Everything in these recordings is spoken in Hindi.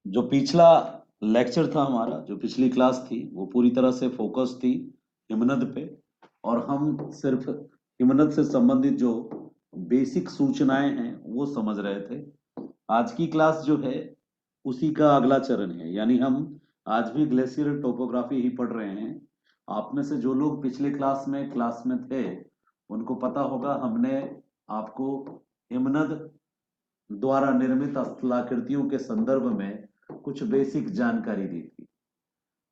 जो पिछला लेक्चर था हमारा, जो पिछली क्लास थी, वो पूरी तरह से फोकस थी हिमनद पे। और हम सिर्फ हिमनद से संबंधित जो बेसिक सूचनाएं हैं वो समझ रहे थे। आज की क्लास जो है उसी का अगला चरण है, यानी हम आज भी ग्लेशियर टोपोग्राफी ही पढ़ रहे हैं। आप में से जो लोग पिछले क्लास में थे उनको पता होगा, हमने आपको हिमनद द्वारा निर्मित स्थलाकृतियों के संदर्भ में कुछ बेसिक जानकारी दी थी।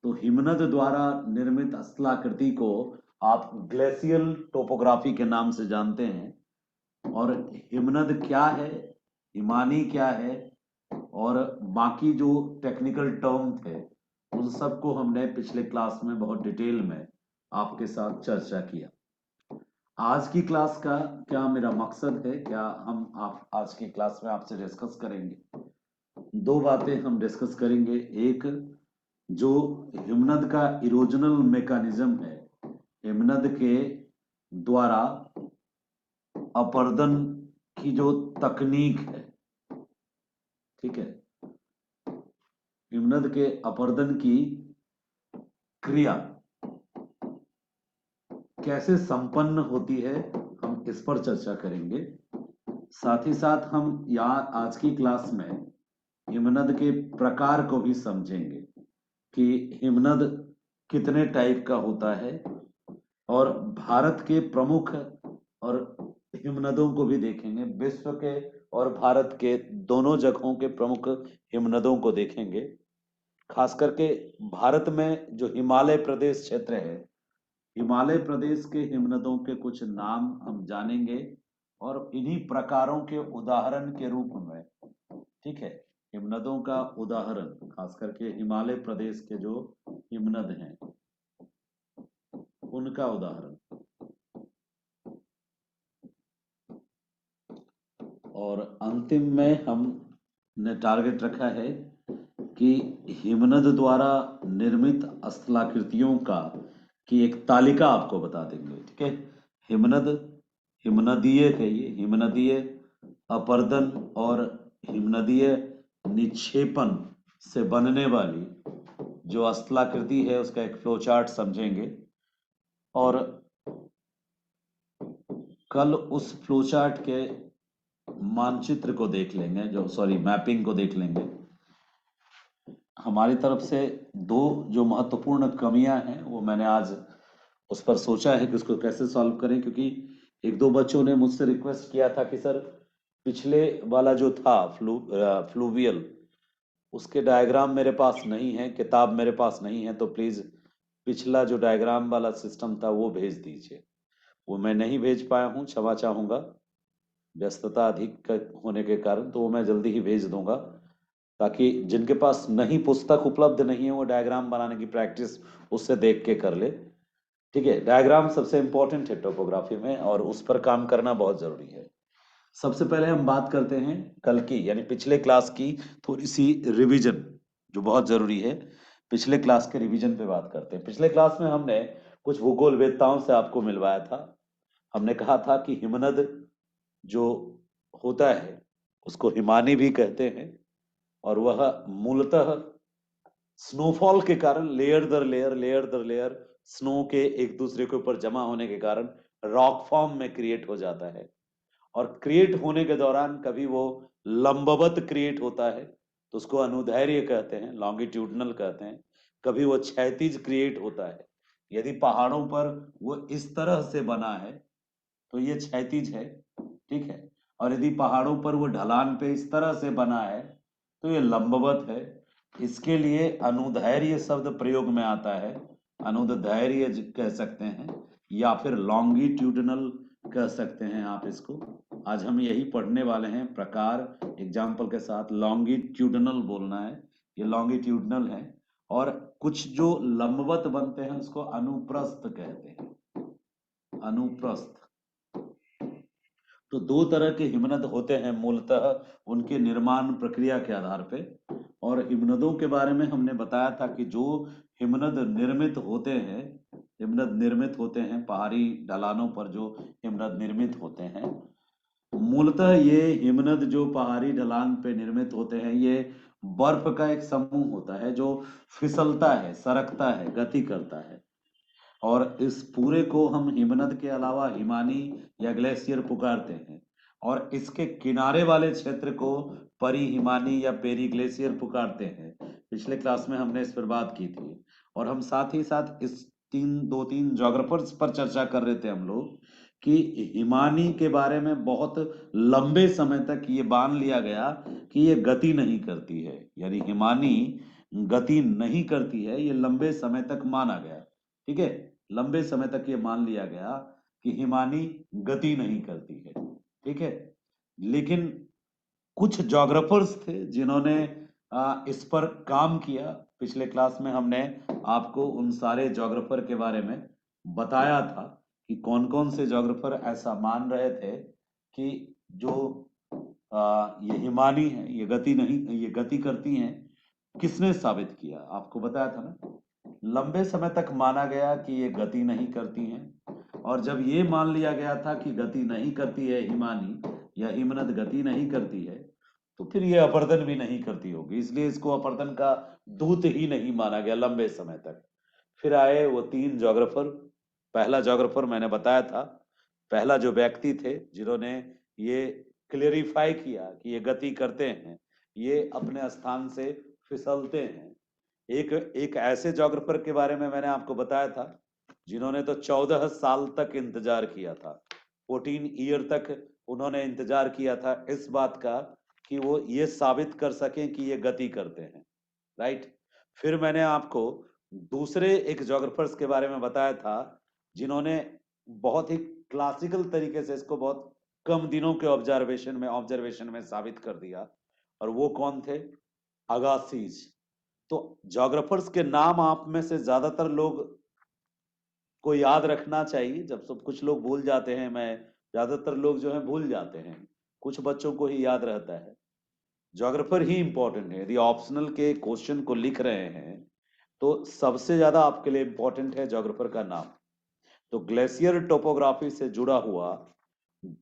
तो हिमनद द्वारा निर्मित स्थलाकृति को आप ग्लेशियल टोपोग्राफी के नाम से जानते हैं। और हिमनद क्या है, हिमानी क्या है, और बाकी जो टेक्निकल टर्म थे उन सबको हमने पिछले क्लास में बहुत डिटेल में आपके साथ चर्चा किया। आज की क्लास का क्या मेरा मकसद है, क्या हम आप आज की क्लास में आपसे डिस्कस करेंगे, दो बातें हम डिस्कस करेंगे। एक, जो हिमनद का इरोजनल मैकेनिज्म है, हिमनद के द्वारा अपर्दन की जो तकनीक है, ठीक है, हिमनद के अपर्दन की क्रिया कैसे संपन्न होती है, हम इस पर चर्चा करेंगे। साथ ही साथ हम यहाँ आज की क्लास में हिमनद के प्रकार को भी समझेंगे कि हिमनद कितने टाइप का होता है, और भारत के प्रमुख और हिमनदों को भी देखेंगे। विश्व के और भारत के दोनों जगहों के प्रमुख हिमनदों को देखेंगे। खास करके भारत में जो हिमालय प्रदेश क्षेत्र है, हिमालय प्रदेश के हिमनदों के कुछ नाम हम जानेंगे और इन्हीं प्रकारों के उदाहरण के रूप में, ठीक है, हिमनदों का उदाहरण, खास करके हिमालय प्रदेश के जो हिमनद हैं उनका उदाहरण। और अंतिम में हमने टारगेट रखा है कि हिमनद द्वारा निर्मित स्थलाकृतियों का की एक तालिका आपको बता देंगे, ठीक है। हिमनद, हिमनदीय कहिए, हिमनदीय अपर्दन और हिमनदीय निक्षेपण से बनने वाली जो स्थलाकृति है उसका एक फ्लो चार्ट समझेंगे। और कल उस फ्लो चार्ट के मानचित्र को देख लेंगे, जो सॉरी मैपिंग को देख लेंगे। हमारी तरफ से दो जो महत्वपूर्ण कमियां हैं वो मैंने आज उस पर सोचा है कि उसको कैसे सॉल्व करें, क्योंकि एक दो बच्चों ने मुझसे रिक्वेस्ट किया था कि सर पिछले वाला जो था फ्लूवियल, उसके डायग्राम मेरे पास नहीं है, किताब मेरे पास नहीं है, तो प्लीज पिछला जो डायग्राम वाला सिस्टम था वो भेज दीजिए। वो मैं नहीं भेज पाया हूँ, क्षमा चाहूंगा, व्यस्तता अधिक होने के कारण। तो वो मैं जल्दी ही भेज दूंगा, ताकि जिनके पास नहीं, पुस्तक उपलब्ध नहीं है, वो डायग्राम बनाने की प्रैक्टिस उससे देख के कर ले। ठीक है, डायग्राम सबसे इंपॉर्टेंट है टोपोग्राफी में और उस पर काम करना बहुत जरूरी है। सबसे पहले हम बात करते हैं कल की, यानी पिछले क्लास की थोड़ी सी रिवीजन, जो बहुत जरूरी है। पिछले क्लास के रिवीजन पे बात करते हैं। पिछले क्लास में हमने कुछ भूगोल वेत्ताओं से आपको मिलवाया था। हमने कहा था कि हिमनद जो होता है उसको हिमानी भी कहते हैं, और वह मूलतः स्नोफॉल के कारण लेयर दर लेयर स्नो के एक दूसरे के ऊपर जमा होने के कारण रॉक फॉर्म में क्रिएट हो जाता है। और क्रिएट होने के दौरान कभी वो लंबवत क्रिएट होता है तो उसको अनुदैर्घ्य कहते हैं, लॉन्गिट्यूडनल कहते हैं। कभी वो क्षैतिज क्रिएट होता है, यदि पहाड़ों पर वो इस तरह से बना है तो ये क्षैतिज है, ठीक है। और यदि पहाड़ों पर वो ढलान पे इस तरह से बना है तो ये लंबवत है। इसके लिए अनुदैर्घ्य शब्द प्रयोग में आता है, अनुदैर्घ्य कह सकते हैं, या फिर लॉन्गिट्यूडनल कह सकते हैं आप इसको। आज हम यही पढ़ने वाले हैं, प्रकार एग्जाम्पल के साथ। लॉन्गिट्यूडनल बोलना है, ये लॉन्गिट्यूडनल है। और कुछ जो लंबवत बनते हैं उसको अनुप्रस्थ कहते हैं, अनुप्रस्थ। तो दो तरह के हिमनद होते हैं मूलतः उनके निर्माण प्रक्रिया के आधार पे। और हिमनदों के बारे में हमने बताया था कि जो हिमनद निर्मित होते हैं, हिमनद निर्मित होते हैं पहाड़ी ढलानों पर, जो हिमनद निर्मित होते हैं, मूलतः ये हिमनद जो पहाड़ी ढलान पे निर्मित होते हैं, ये बर्फ का एक समूह होता है जो फिसलता है, सरकता है, गति करता है। और इस पूरे को हम हिमनद के अलावा हिमानी या ग्लेशियर पुकारते हैं। और इसके किनारे वाले क्षेत्र को परी हिमानी या पेरी ग्लेशियर पुकारते हैं। पिछले क्लास में हमने इस पर बात की थी। और हम साथ ही साथ इस दो तीन जोग्राफर्स पर चर्चा कर रहे थे हम लोग कि हिमानी के बारे में बहुत लंबे समय तक ये मान लिया गया कि ये गति नहीं करती है, यानी हिमानी गति नहीं करती है, ये लंबे समय तक माना गया। ठीक है, लंबे समय तक ये मान लिया गया कि हिमानी गति नहीं करती है। ठीक है, लेकिन कुछ जोग्राफर्स थे जिन्होंने इस पर काम किया। पिछले क्लास में हमने आपको उन सारे जोग्राफर के बारे में बताया था कि कौन कौन से जोग्राफर ऐसा मान रहे थे कि जो ये हिमानी है, ये गति नहीं, ये गति करती हैं। किसने साबित किया, आपको बताया था ना। लंबे समय तक माना गया कि ये गति नहीं करती हैं, और जब ये मान लिया गया था कि गति नहीं करती है हिमानी या हिमनद गति नहीं करती है, तो फिर ये अपरदन भी नहीं करती होगी, इसलिए इसको अपरदन का दूत ही नहीं माना गया लंबे समय तक। फिर आए वो तीन जोग्राफर। पहला जोग्राफर मैंने बताया था, पहला जो व्यक्ति थे जिन्होंने ये क्लेरिफाई किया कि ये गति करते हैं, ये अपने स्थान से फिसलते हैं। एक एक ऐसे जोग्राफर के बारे में मैंने आपको बताया था जिन्होंने तो 14 साल तक इंतजार किया था। 14 ईयर तक उन्होंने इंतजार किया था इस बात का कि वो ये साबित कर सकें कि ये गति करते हैं। राइट। फिर मैंने आपको दूसरे एक जोग्राफर्स के बारे में बताया था जिन्होंने बहुत ही क्लासिकल तरीके से इसको बहुत कम दिनों के ऑब्जर्वेशन में साबित कर दिया। और वो कौन थे? अगासीज। तो जोग्राफर्स के नाम आप में से ज्यादातर लोग को याद रखना चाहिए। जब सब कुछ लोग भूल जाते हैं, मैं ज्यादातर लोग जो है भूल जाते हैं, कुछ बच्चों को ही याद रहता है। जोग्राफर ही इंपॉर्टेंट है। यदि ऑप्शनल के क्वेश्चन को लिख रहे हैं तो सबसे ज्यादा आपके लिए इंपॉर्टेंट है जोग्राफर का नाम। तो ग्लेशियर टोपोग्राफी से जुड़ा हुआ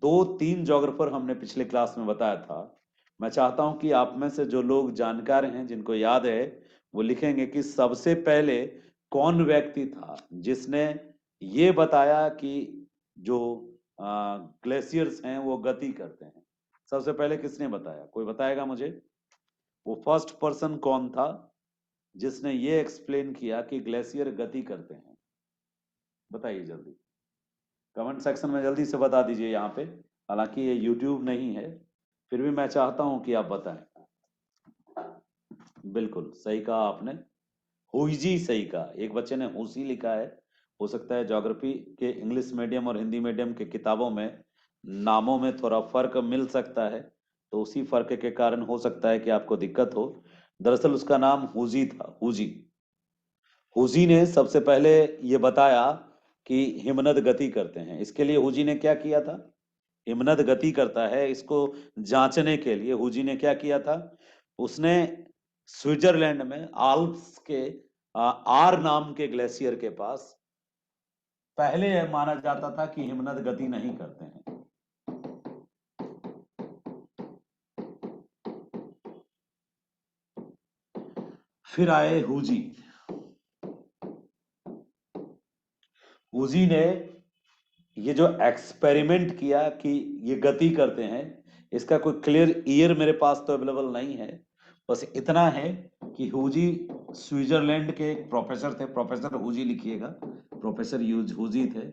दो तीन जोग्राफर हमने पिछले क्लास में बताया था। मैं चाहता हूं कि आप में से जो लोग जानकार हैं, जिनको याद है, वो लिखेंगे कि सबसे पहले कौन व्यक्ति था जिसने ये बताया कि जो ग्लेशियर्स हैं वो गति करते हैं। सबसे पहले किसने बताया? कोई बताएगा मुझे? वो फर्स्ट पर्सन कौन था जिसने ये एक्सप्लेन किया कि ग्लेशियर गति करते हैं? बताइए जल्दी, कमेंट सेक्शन में जल्दी से बता दीजिए। यहाँ पे हालांकि ये यूट्यूब नहीं है, फिर भी मैं चाहता हूं कि आप बताएं। बिल्कुल सही कहा आपने, हुईजी सही कहा। एक बच्चे ने हुसी लिखा है। हो सकता है ज्योग्राफी के इंग्लिश मीडियम और हिंदी मीडियम के किताबों में नामों में थोड़ा फर्क मिल सकता है, तो उसी फर्क के कारण हो सकता है कि आपको दिक्कत हो। दरअसल उसका नाम हुजी था, हुजी। हुजी ने सबसे पहले ये बताया कि हिमनद गति करते हैं। इसके लिए हुजी ने क्या किया था? हिमनद गति करता है, इसको जांचने के लिए हुजी ने क्या किया था? उसने स्विट्जरलैंड में आल्प्स के आर नाम के ग्लेशियर के पास, पहले यह माना जाता था कि हिमनद गति नहीं करते हैं। फिर आए हुजी। हुजी ने ये जो एक्सपेरिमेंट किया कि ये गति करते हैं, इसका कोई क्लियर ईयर मेरे पास तो अवेलेबल नहीं है। बस इतना है कि हुजी स्विट्जरलैंड के एक प्रोफेसर थे, प्रोफेसर हुजी लिखिएगा, प्रोफेसर यूज हुजी थे।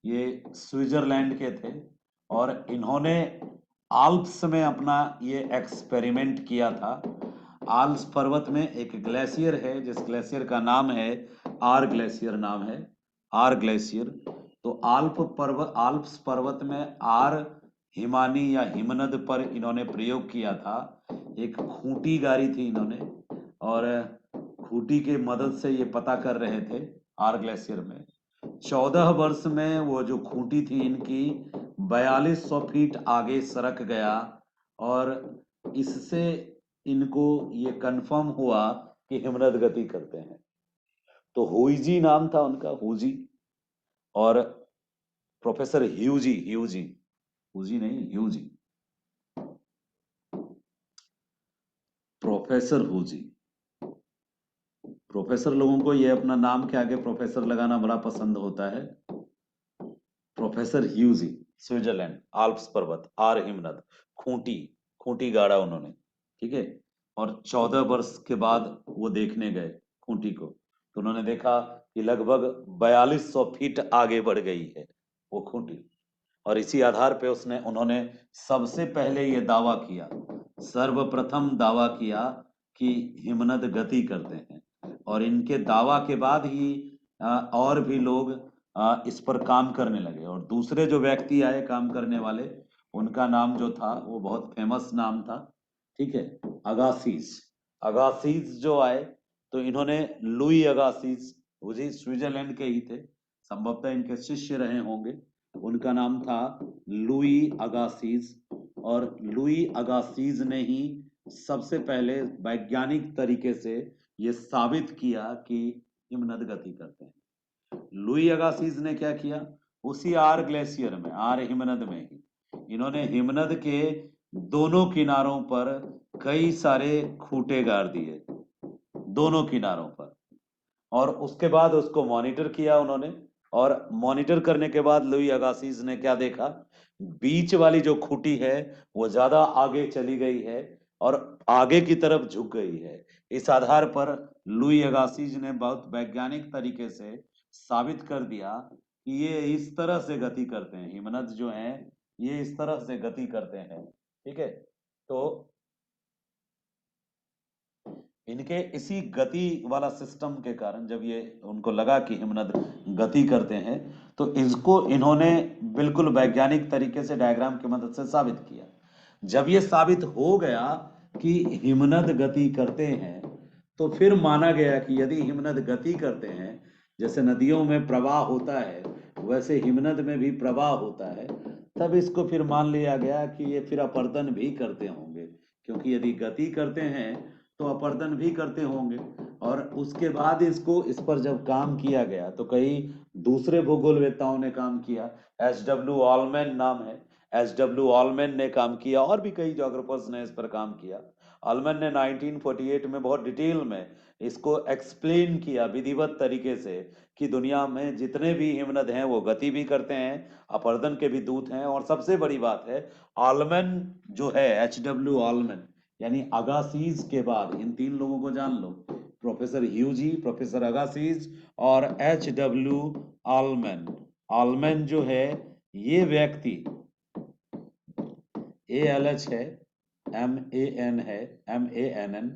ये स्विट्जरलैंड के थे और इन्होंने आल्प्स में अपना ये एक्सपेरिमेंट किया था। आल्प्स पर्वत में एक ग्लेशियर है जिस ग्लेशियर का नाम है आर ग्लेशियर, नाम है आर ग्लेशियर। तो आल्प्स पर्वत में आर हिमानी या हिमनद पर इन्होंने प्रयोग किया था। एक खूंटी गाड़ी थी इन्होंने, और खूंटी के मदद से ये पता कर रहे थे आर ग्लेशियर में। 14 वर्ष में वो जो खूंटी थी इनकी 4200 फीट आगे सरक गया, और इससे इनको ये कंफर्म हुआ कि हिमनद गति करते हैं। तो हुईजी नाम था उनका, हुजी। और प्रोफेसर ह्यूजी, ह्यूजी, हुजी नहीं, ह्यूजी। प्रोफेसर हुजी। प्रोफेसर लोगों को ये अपना नाम के आगे प्रोफेसर लगाना बड़ा पसंद होता है। प्रोफेसर ह्यूजी, स्विट्जरलैंड, आल्प्स पर्वत, आर हिमनद, खूंटी, खूंटी गाड़ा उन्होंने, ठीक है। और 14 वर्ष के बाद वो देखने गए खूंटी को, तो उन्होंने देखा कि लगभग 4200 फीट आगे बढ़ गई है वो खूंटी। और इसी आधार पे उन्होंने सबसे पहले ये दावा किया, सर्वप्रथम दावा किया कि हिमनद गति करते हैं। और इनके दावा के बाद ही और भी लोग इस पर काम करने लगे। और दूसरे जो व्यक्ति आए काम करने वाले, उनका नाम जो था वो बहुत फेमस नाम था, ठीक है, अगासीज। अगासीज जो आए तो इन्होंने लुई अगासीज, वो जी स्विट्जरलैंड के ही थे, संभवतः इनके शिष्य रहे होंगे। उनका नाम था लुई अगासीज। और लुई अगासीज ने ही सबसे पहले वैज्ञानिक तरीके से ये साबित किया कि हिमनद गति करते हैं। लुई अगासीज ने क्या किया, उसी आर ग्लेशियर में, आर हिमनद में ही इन्होंने हिमनद के दोनों किनारों पर कई सारे खूंटे गाड़ दिए, दोनों किनारों पर। और उसके बाद उसको मॉनिटर किया उन्होंने। और मॉनिटर करने के बाद लुई अगासीज ने क्या देखा, बीच वाली जो खूंटी है वो ज्यादा आगे चली गई है और आगे की तरफ झुक गई है। इस आधार पर लुई अगासीज ने बहुत वैज्ञानिक तरीके से साबित कर दिया कि ये इस तरह से गति करते हैं, हिमनद जो है ये इस तरह से गति करते हैं, ठीक है। तो इनके इसी गति वाला सिस्टम के कारण जब ये उनको लगा कि हिमनद गति करते हैं, तो इसको इन्होंने बिल्कुल वैज्ञानिक तरीके से डायग्राम की मदद से साबित किया। जब ये साबित हो गया कि हिमनद गति करते हैं, तो फिर माना गया कि यदि हिमनद गति करते हैं, जैसे नदियों में प्रवाह होता है वैसे हिमनद में भी प्रवाह होता है, तब इसको फिर मान लिया गया कि ये फिर अपरदन भी करते होंगे, क्योंकि यदि गति करते हैं तो अपरदन भी करते होंगे। और उसके बाद इस पर जब काम किया गया तो कई दूसरे भूगोलवेत्ताओं ने काम किया। एच.डब्ल्यू. ऑलमैन नाम है, एच.डब्ल्यू. ऑलमैन ने काम किया और भी कई जोग्राफर्स ने इस पर काम किया। ऑलमैन ने 1948 में बहुत डिटेल में इसको एक्सप्लेन किया विधिवत तरीके से कि दुनिया में जितने भी हिमनद हैं वो गति भी करते हैं, अपरदन के भी दूत हैं। और सबसे बड़ी बात है, ऑलमैन जो है, एच.डब्ल्यू. ऑलमैन, यानी अगासीज के बाद इन तीन लोगों को जान लो, प्रोफेसर ह्यूजी, प्रोफेसर अगासीज और एच.डब्ल्यू. ऑलमैन। ऑलमैन जो है ये व्यक्ति, ALH है, MAN है, MANN,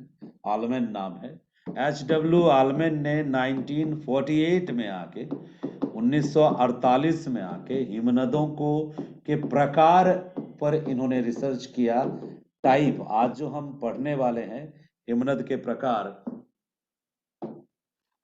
ऑलमैन नाम है। एच.डब्ल्यू. ऑलमैन ने 1948 में आके, 1948 में आके हिमनदों को के प्रकार पर इन्होंने रिसर्च किया। टाइप, आज जो हम पढ़ने वाले हैं हिमनद के प्रकार,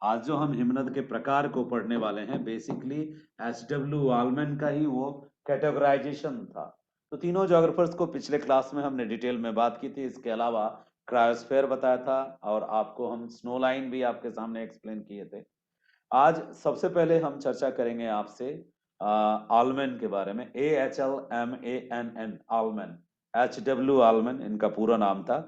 आज जो हम हिमनद के प्रकार को पढ़ने वाले हैं, बेसिकली एच.डब्ल्यू. ऑलमैन का ही वो कैटेगराइजेशन था। तो तीनों जोग्राफर्स को पिछले क्लास में हमने डिटेल में बात की थी। इसके अलावा क्रायोस्फीयर बताया था और आपको हम स्नो लाइन भी आपके सामने एक्सप्लेन किए थे। आज सबसे पहले हम चर्चा करेंगे आपसे ऑलमैन के बारे में। AHLMANN, ऑलमैन, एच.डब्ल्यू. ऑलमैन इनका पूरा नाम था।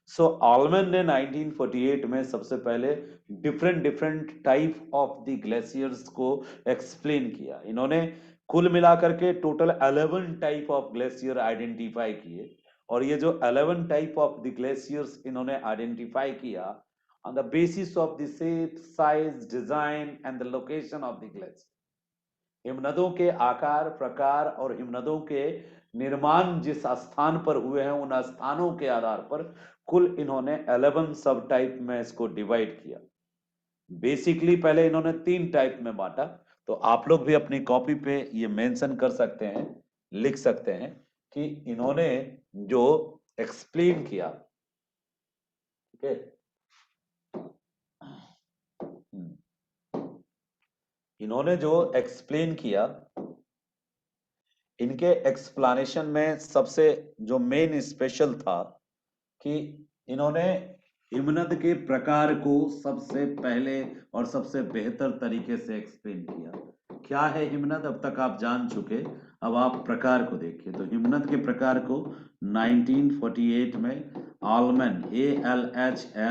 सो ऑलमैन ने 1948 में सबसे पहले different different type of the glaciers को एक्सप्लेन किया। इन्होंने कुल मिलाकर के total 11 type of glacier identify किए। और ये जो 11 टाइप ऑफ द ग्लेशियर्स इन्होंने आइडेंटिफाई किया on the basis of the shape, size, design and the location of the glacier. हिमनदों के आकार, प्रकार और हिमनदों के निर्माण जिस स्थान पर हुए हैं उन स्थानों के आधार पर कुल इन्होंने 11 सब टाइप में इसको डिवाइड किया। बेसिकली पहले इन्होंने 3 टाइप में बांटा। तो आप लोग भी अपनी कॉपी पे ये मेंशन कर सकते हैं, लिख सकते हैं कि इन्होंने जो एक्सप्लेन किया, ठीक है, इन्होंने जो एक्सप्लेन किया, इनके एक्सप्लेनेशन में सबसे जो मेन स्पेशल था कि इन्होंने हिमनद के प्रकार को सबसे पहले और सबसे बेहतर तरीके से एक्सप्लेन किया। क्या है हिमनद अब तक आप जान चुके। अब आप प्रकार को देखिए, तो हिमनद के प्रकार को 1948 में आलमन, ALHMANNN,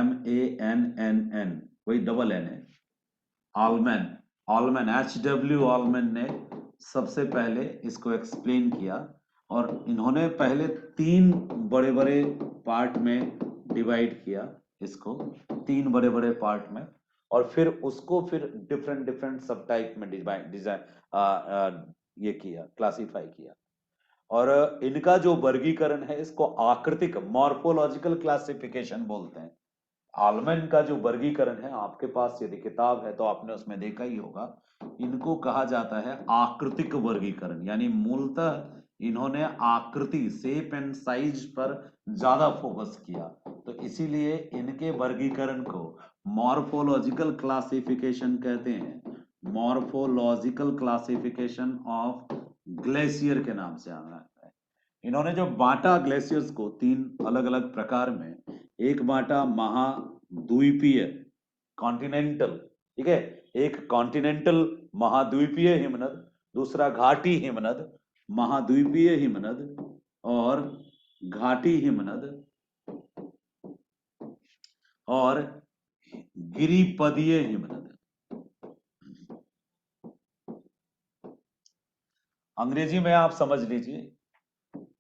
वही डबल एन है, आलमन, आलमन HW आलमन ने सबसे पहले इसको एक्सप्लेन किया। और इन्होंने पहले 3 बड़े बड़े पार्ट में डिवाइड किया इसको, 3 बड़े बड़े पार्ट में, और फिर उसको फिर डिफरेंट डिफरेंट सब टाइप में डिजाइन ये किया, क्लासिफाई किया। और इनका जो वर्गीकरण है इसको आकृतिक, मॉर्फोलॉजिकल क्लासिफिकेशन बोलते हैं। आलमन का जो वर्गीकरण है, आपके पास यदि किताब है तो आपने उसमें देखा ही होगा, इनको कहा जाता है आकृतिक वर्गीकरण। यानी मूलतः इन्होंने आकृति, शेप एंड साइज पर ज्यादा फोकस किया, तो इसीलिए इनके वर्गीकरण को मॉर्फोलॉजिकल क्लासिफिकेशन कहते हैं। मॉर्फोलॉजिकल क्लासिफिकेशन ऑफ ग्लेशियर के नाम से आना है। इन्होंने जो बांटा ग्लेशियर्स को 3 अलग अलग प्रकार में, एक बांटा महाद्वीपीय, कॉन्टिनेंटल, ठीक है, एक कॉन्टिनेंटल महाद्वीपीय हिमनद, दूसरा घाटी हिमनद, महाद्वीपीय हिमनद और घाटी हिमनद, और गिरिपदीय हिमनद। अंग्रेजी में आप समझ लीजिए,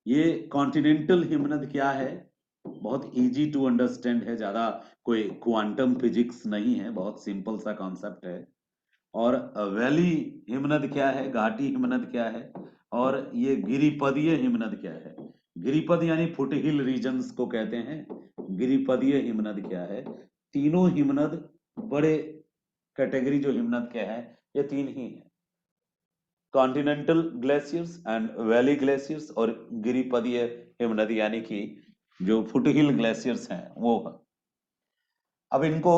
ये कॉन्टिनेंटल हिमनद क्या है, बहुत इजी टू अंडरस्टैंड है, ज्यादा कोई क्वांटम फिजिक्स नहीं है, बहुत सिंपल सा कॉन्सेप्ट है। और वैली हिमनद क्या है, घाटी हिमनद क्या है, और ये गिरिपदीय हिमनद क्या है। गिरिपद यानी फुट हिल रीजन्स को कहते हैं। गिरिपदीय हिमनद क्या है। तीनों हिमनद बड़े कैटेगरी जो हिमनद के हैं, ये 3 ही हैं, continental glaciers and valley glaciers, और गिरिपदीय हिमनद यानी कि जो फुटहिल ग्लेशियर्स हैं वो है। अब इनको,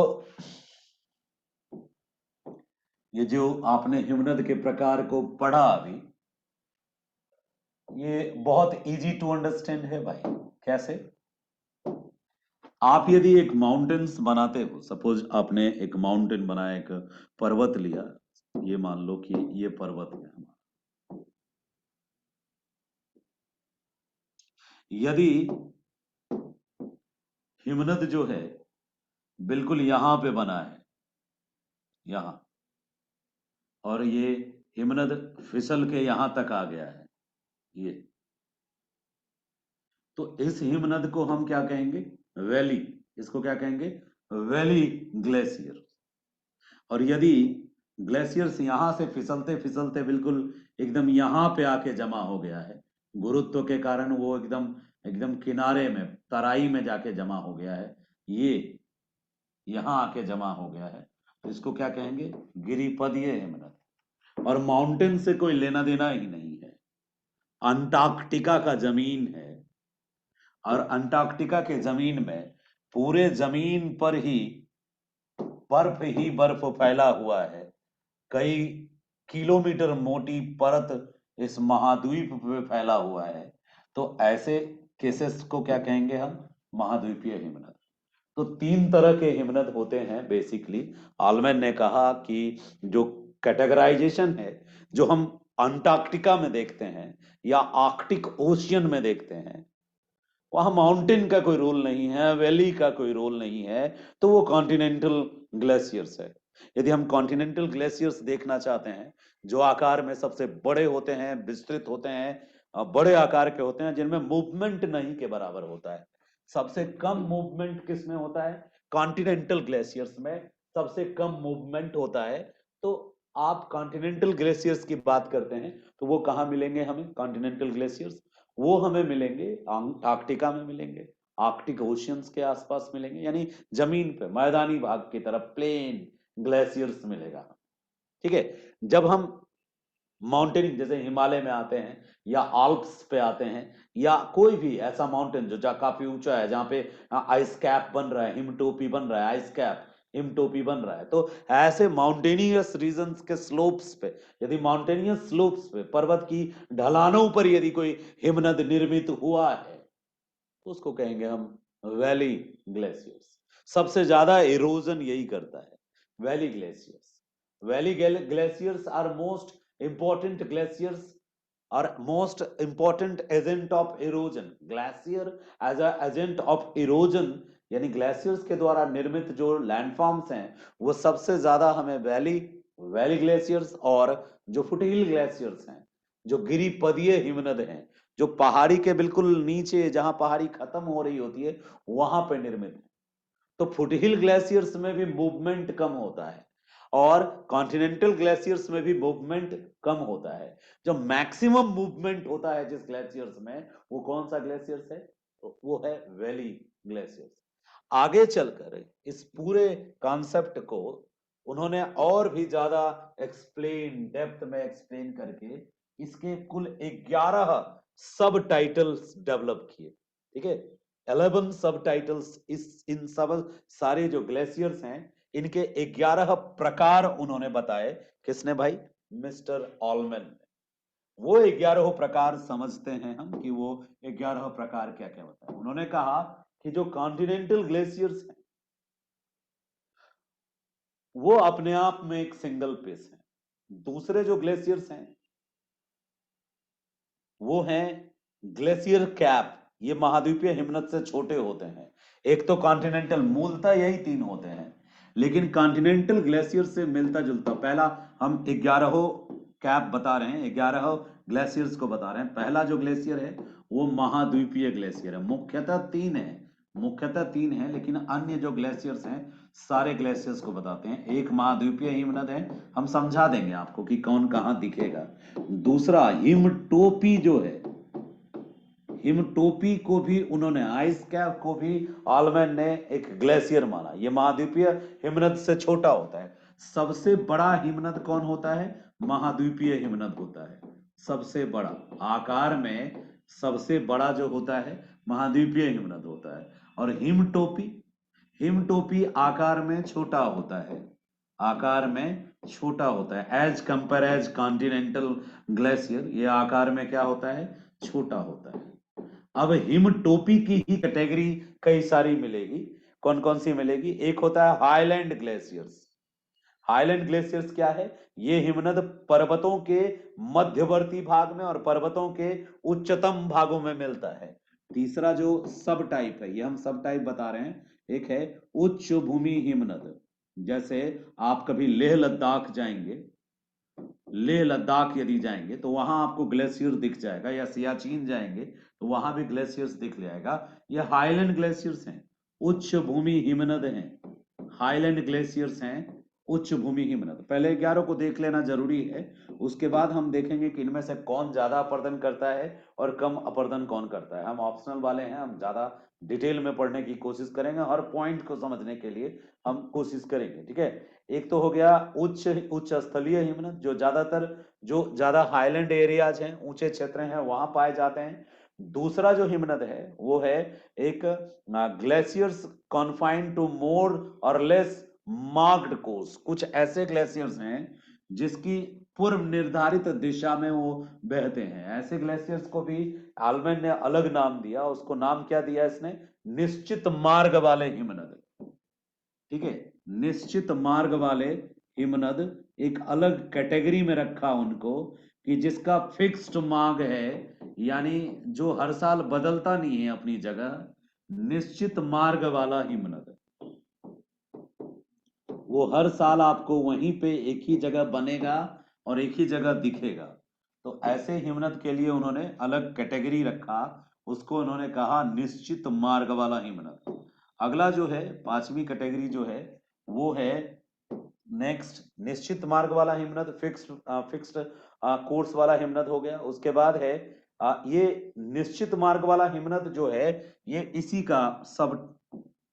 ये जो आपने हिमनद के प्रकार को पढ़ा अभी, ये बहुत इजी टू अंडरस्टैंड है भाई। कैसे? आप यदि एक माउंटेन्स बनाते हो, सपोज आपने एक माउंटेन बनाया, एक पर्वत लिया, ये मान लो कि ये पर्वत है हमारा। यदि हिमनद जो है बिल्कुल यहां पे बना है, यहां, और ये हिमनद फिसल के यहां तक आ गया है, ये, तो इस हिमनद को हम क्या कहेंगे, वैली। इसको क्या कहेंगे, वैली ग्लेशियर। और यदि ग्लेशियर्स यहां से फिसलते फिसलते बिल्कुल एकदम यहां पे आके जमा हो गया है, गुरुत्व के कारण वो एकदम एकदम किनारे में, तराई में जाके जमा हो गया है, ये यहां आके जमा हो गया है, तो इसको क्या कहेंगे, गिरिपदीय हिमनद। और माउंटेन से कोई लेना देना ही नहीं है, अंटार्कटिका का जमीन है, और अंटार्कटिका के जमीन में पूरे जमीन पर ही बर्फ फैला हुआ है, कई किलोमीटर मोटी परत इस महाद्वीप पे फैला हुआ है। तो ऐसे केसेस को क्या कहेंगे हम, महाद्वीपीय हिमनद। तो 3 तरह के हिमनद होते हैं बेसिकली। आलमैन ने कहा कि जो कैटेगराइजेशन है, जो हम अंटार्कटिका में देखते हैं या आर्कटिक ओशियन में देखते हैं, वहां माउंटेन का कोई रोल नहीं है, वैली का कोई रोल नहीं है, तो वो कॉन्टिनेंटल ग्लेशियर्स है। यदि हम कॉन्टिनेंटल ग्लेशियर्स देखना चाहते हैं, जो आकार में सबसे बड़े होते हैं, विस्तृत होते हैं, बड़े आकार के होते हैं, जिनमें मूवमेंट नहीं के बराबर होता है। सबसे कम मूवमेंट किस में होता है, कॉन्टिनेंटल ग्लेशियर्स में सबसे कम मूवमेंट होता है। तो आप कॉन्टिनेंटल ग्लेशियर्स की बात करते हैं, तो वो कहाँ मिलेंगे हमें, कॉन्टिनेंटल ग्लेशियर्स वो हमें मिलेंगे अंटार्कटिका में मिलेंगे, आर्कटिक ओशियंस के आसपास मिलेंगे, यानी जमीन पे मैदानी भाग की तरफ प्लेन ग्लेशियर्स मिलेगा। ठीक है। जब हम माउंटेनिंग जैसे हिमालय में आते हैं या आल्प्स पे आते हैं, या कोई भी ऐसा माउंटेन जो काफी ऊंचा है, जहां पे आइस कैप बन रहा है, हिमटोपी बन रहा है, आइस कैप हिमटोपी बन रहा है, तो ऐसे माउंटेनियस रीजन्स के स्लोप्स पे, यदि माउंटेनियस स्लोप्स पे, पर्वत की ढलानों पर यदि कोई हिमनद निर्मित हुआ है, तो उसको कहेंगे हम वैली ग्लेशियर्स। सबसे ज्यादा इरोजन यही करता है, valley glaciers. Valley glaciers are most important glaciers और most important agent of erosion. Glacier as a agent of erosion, यानी ग्लेशियर्स के द्वारा निर्मित जो लैंडफॉर्म्स हैं वो सबसे ज्यादा हमें वैली वैली ग्लेशियर्स और जो फुटहिल ग्लेशियर्स हैं, जो गिरिपदीय हिमनद हैं, जो पहाड़ी के बिल्कुल नीचे जहां पहाड़ी खत्म हो रही होती है वहां पर निर्मित है। तो फुटहिल ग्लेशियर्स में भी मूवमेंट कम होता है और कॉन्टिनेंटल ग्लेशियर्स में भी मूवमेंट कम होता है। जो मैक्सिमम मूवमेंट होता है जिस ग्लेशियर्स में, वो कौन सा ग्लेशियर्स है? तो वो है वैली ग्लेशियर्स। आगे चलकर इस पूरे कॉन्सेप्ट को उन्होंने और भी ज्यादा एक्सप्लेन, डेप्थ में एक्सप्लेन करके इसके कुल 11 सब टाइटल्स डेवलप किए। ठीक है, 11 सब टाइटल्स इस इन सब सारे जो ग्लेशियर्स हैं इनके 11 प्रकार उन्होंने बताए। किसने भाई? मिस्टर ऑलमैन ने। वो 11 प्रकार समझते हैं हम कि वो 11 प्रकार क्या क्या बताए। उन्होंने कहा कि जो कॉन्टिनेंटल ग्लेशियर्स हैं वो अपने आप में एक सिंगल पीस है। दूसरे जो ग्लेशियर्स हैं वो हैं ग्लेशियर कैप, ये महाद्वीपीय हिमनद से छोटे होते हैं। एक तो कॉन्टिनेंटल, मूलतः यही तीन होते हैं, लेकिन कॉन्टिनेंटल ग्लेशियर से मिलता जुलता, पहला हम 11 कैप बता रहे हैं, 11 ग्लेशियर्स को बता रहे हैं। पहला जो ग्लेशियर है वो महाद्वीपीय ग्लेशियर है। मुख्यतः तीन है, लेकिन अन्य जो ग्लेशियर्स हैं सारे ग्लेशियर्स को बताते हैं। एक महाद्वीपीय हिमनद है, हम समझा देंगे आपको कि कौन कहां दिखेगा। दूसरा हिमटोपी जो है, हिमटोपी को भी उन्होंने, आइस कैप को भी ऑलमैन ने एक ग्लेशियर माना। यह महाद्वीपीय हिमनद से छोटा होता है। सबसे बड़ा हिमनद कौन होता है? महाद्वीपीय हिमनद होता है सबसे बड़ा। आकार में सबसे बड़ा जो होता है महाद्वीपीय हिमनद होता है। और हिमटोपी, हिमटोपी आकार में छोटा होता है, आकार में छोटा होता है as compare as continental glacier. ये आकार में क्या होता है? छोटा होता है। अब हिमटोपी की ही कैटेगरी कई सारी मिलेगी। कौन कौन सी मिलेगी? एक होता है हाईलैंड ग्लेशियर्स। हाईलैंड ग्लेशियर्स क्या है? ये हिमनद पर्वतों के मध्यवर्ती भाग में और पर्वतों के उच्चतम भागों में मिलता है। तीसरा जो सब टाइप है, ये हम सब टाइप बता रहे हैं, एक है उच्च भूमि हिमनद। जैसे आप कभी लेह लद्दाख जाएंगे, लेह लद्दाख यदि जाएंगे तो वहां आपको ग्लेशियर दिख जाएगा, या सियाचिन जाएंगे तो वहां भी ग्लेशियर्स दिख जाएगा। ये हाईलैंड ग्लेशियर्स हैं, उच्च भूमि हिमनद हैं। हाईलैंड ग्लेशियर्स हैं, उच्च भूमि हिमनद। पहले 11 को देख लेना जरूरी है, उसके बाद हम देखेंगे कि इनमें से कौन ज्यादा अपर्दन करता है और कम अपर्दन कौन करता है। हम ऑप्शनल वाले हैं, हम ज्यादा डिटेल में पढ़ने की कोशिश करेंगे, हर पॉइंट को समझने के लिए हम कोशिश करेंगे। ठीक है, एक तो हो गया उच्च उच्च स्थलीय हिमनद, जो ज्यादातर, जो ज्यादा हाईलैंड एरियाज हैं, ऊंचे क्षेत्र हैं, वहां पाए जाते हैं। दूसरा जो हिमनद है वो है एक ग्लेशियर्स कॉन्फाइंड टू मोर और लेस मार्क्ड कोर्स। कुछ ऐसे ग्लेशियर्स हैं जिसकी पूर्व निर्धारित दिशा में वो बहते हैं। ऐसे ग्लेशियर्स को भी आलमैन ने अलग नाम दिया। उसको नाम क्या दिया इसने? निश्चित मार्ग वाले हिमनद। ठीक है, निश्चित मार्ग वाले हिमनद एक अलग कैटेगरी में रखा उनको, कि जिसका फिक्स्ड मार्ग है, यानी जो हर साल बदलता नहीं है अपनी जगह। निश्चित मार्ग वाला हिमनद, वो हर साल आपको वहीं पे एक ही जगह बनेगा और एक ही जगह दिखेगा। तो ऐसे हिमनद के लिए उन्होंने अलग कैटेगरी रखा, उसको उन्होंने कहा निश्चित मार्ग वाला हिमनद। अगला जो है, पांचवी कैटेगरी जो है वो है नेक्स्ट निश्चित मार्ग वाला हिमनद, फिक्स्ड कोर्स वाला हिमनद हो गया। उसके बाद है ये निश्चित मार्ग वाला हिमनद जो है, ये इसी का सब,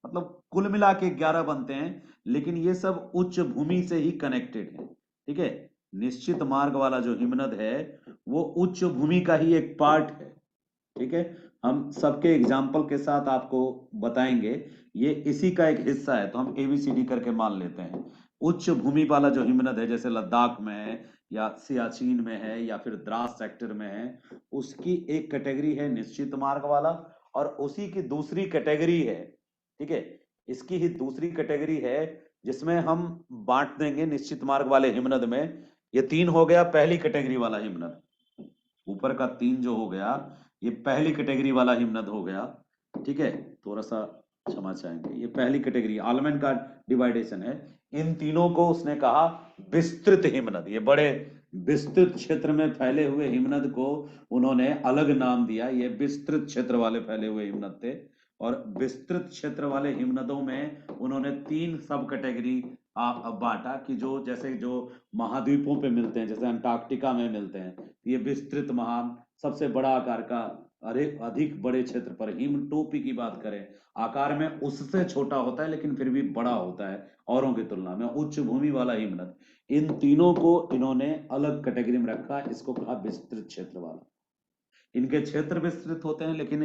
मतलब कुल मिला के 11 बनते हैं, लेकिन ये सब उच्च भूमि से ही कनेक्टेड है। ठीक है, निश्चित मार्ग वाला जो हिमनद है वो उच्च भूमि का ही एक पार्ट है। ठीक है, हम सबके एग्जाम्पल के साथ आपको बताएंगे, ये इसी का एक हिस्सा है। तो हम एबीसीडी करके मान लेते हैं। उच्च भूमि वाला जो हिमनद है, जैसे लद्दाख में है या सियाचिन में है या फिर द्रास सेक्टर में है, उसकी एक कैटेगरी है निश्चित मार्ग वाला, और उसी की दूसरी कैटेगरी है, ठीक है, इसकी ही दूसरी कैटेगरी है जिसमें हम बांट देंगे निश्चित मार्ग वाले हिमनद में ये 3 हो गया पहली कैटेगरी वाला हिमनद। ऊपर का 3 जो हो गया ये पहली कैटेगरी वाला हिमनद हो गया। ठीक है, थोड़ा सा क्षमा चाहेंगे, ये पहली कैटेगरी आलमन का डिवाइडेशन है। इन तीनों को उसने कहा विस्तृत हिमनद। ये बड़े विस्तृत क्षेत्र में फैले हुए हिमनद को उन्होंने अलग नाम दिया। ये विस्तृत क्षेत्र वाले फैले हुए हिमनद थे। और विस्तृत क्षेत्र वाले हिमनदों में उन्होंने 3 सब कैटेगरी बांटा कि जो जैसे जो महाद्वीपों पे मिलते हैं, जैसे अंटार्कटिका में मिलते हैं, ये विस्तृत महान सबसे बड़ा आकार का, अरे अधिक बड़े क्षेत्र पर हिम टोपी की बात करें आकार में उससे छोटा होता है लेकिन फिर भी बड़ा होता है औरों की तुलना में, उच्च भूमि वाला हिमनद। इन तीनों को इन्होंने अलग कैटेगरी में रखा, इसको कहा विस्तृत क्षेत्र वाला। इनके क्षेत्र विस्तृत होते हैं लेकिन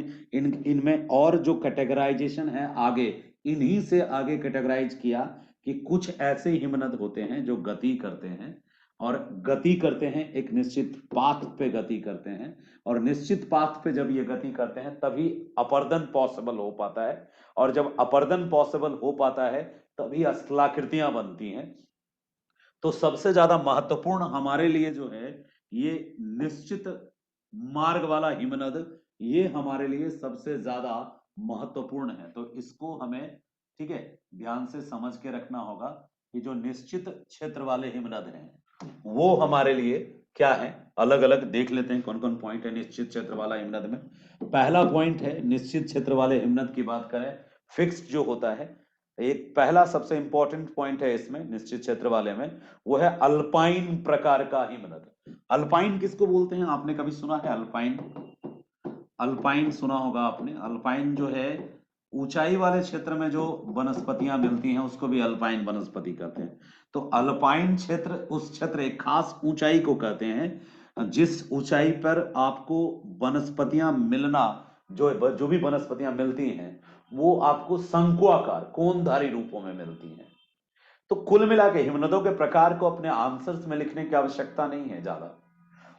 इनमें और जो कैटेगराइजेशन है आगे, इन्हीं से आगे कैटेगराइज किया कि कुछ ऐसे हिमनद होते हैं जो गति करते हैं, और गति करते हैं एक निश्चित पाथ पे गति करते हैं, और निश्चित पाथ पे जब ये गति करते हैं तभी अपर्दन पॉसिबल हो पाता है, और जब अपर्दन पॉसिबल हो पाता है तभी स्थलाकृतियां बनती हैं। तो सबसे ज्यादा महत्वपूर्ण हमारे लिए जो है ये निश्चित मार्ग वाला हिमनद, ये हमारे लिए सबसे ज्यादा महत्वपूर्ण है। तो इसको हमें ठीक है ध्यान से समझ के रखना होगा कि जो निश्चित क्षेत्र वाले हिमनद हैं वो हमारे लिए क्या है, अलग अलग देख लेते हैं कौन कौन पॉइंट है निश्चित क्षेत्र वाला हिमनद में। पहला पॉइंट है निश्चित क्षेत्र वाले हिमनद की बात करें, फिक्स्ड जो होता है, एक पहला सबसे इंपॉर्टेंट पॉइंट है इसमें निश्चित क्षेत्र वाले में, वो है अल्पाइन प्रकार का हिमनद। अल्पाइन किसको बोलते हैं, आपने कभी सुना है अल्पाइन? अल्पाइन सुना होगा आपने। अल्पाइन जो है ऊंचाई वाले क्षेत्र में जो वनस्पतियां मिलती हैं उसको भी अल्पाइन वनस्पति कहते हैं। तो अल्पाइन क्षेत्र उस क्षेत्र, एक खास ऊंचाई को कहते हैं जिस ऊंचाई पर आपको वनस्पतियां मिलना, जो भी वनस्पतियां मिलती हैं वो आपको शंकुआकार कोनधारी रूपों में मिलती हैं। तो कुल मिला के हिमनदों के प्रकार को अपने आंसर्स में लिखने की आवश्यकता नहीं है ज्यादा,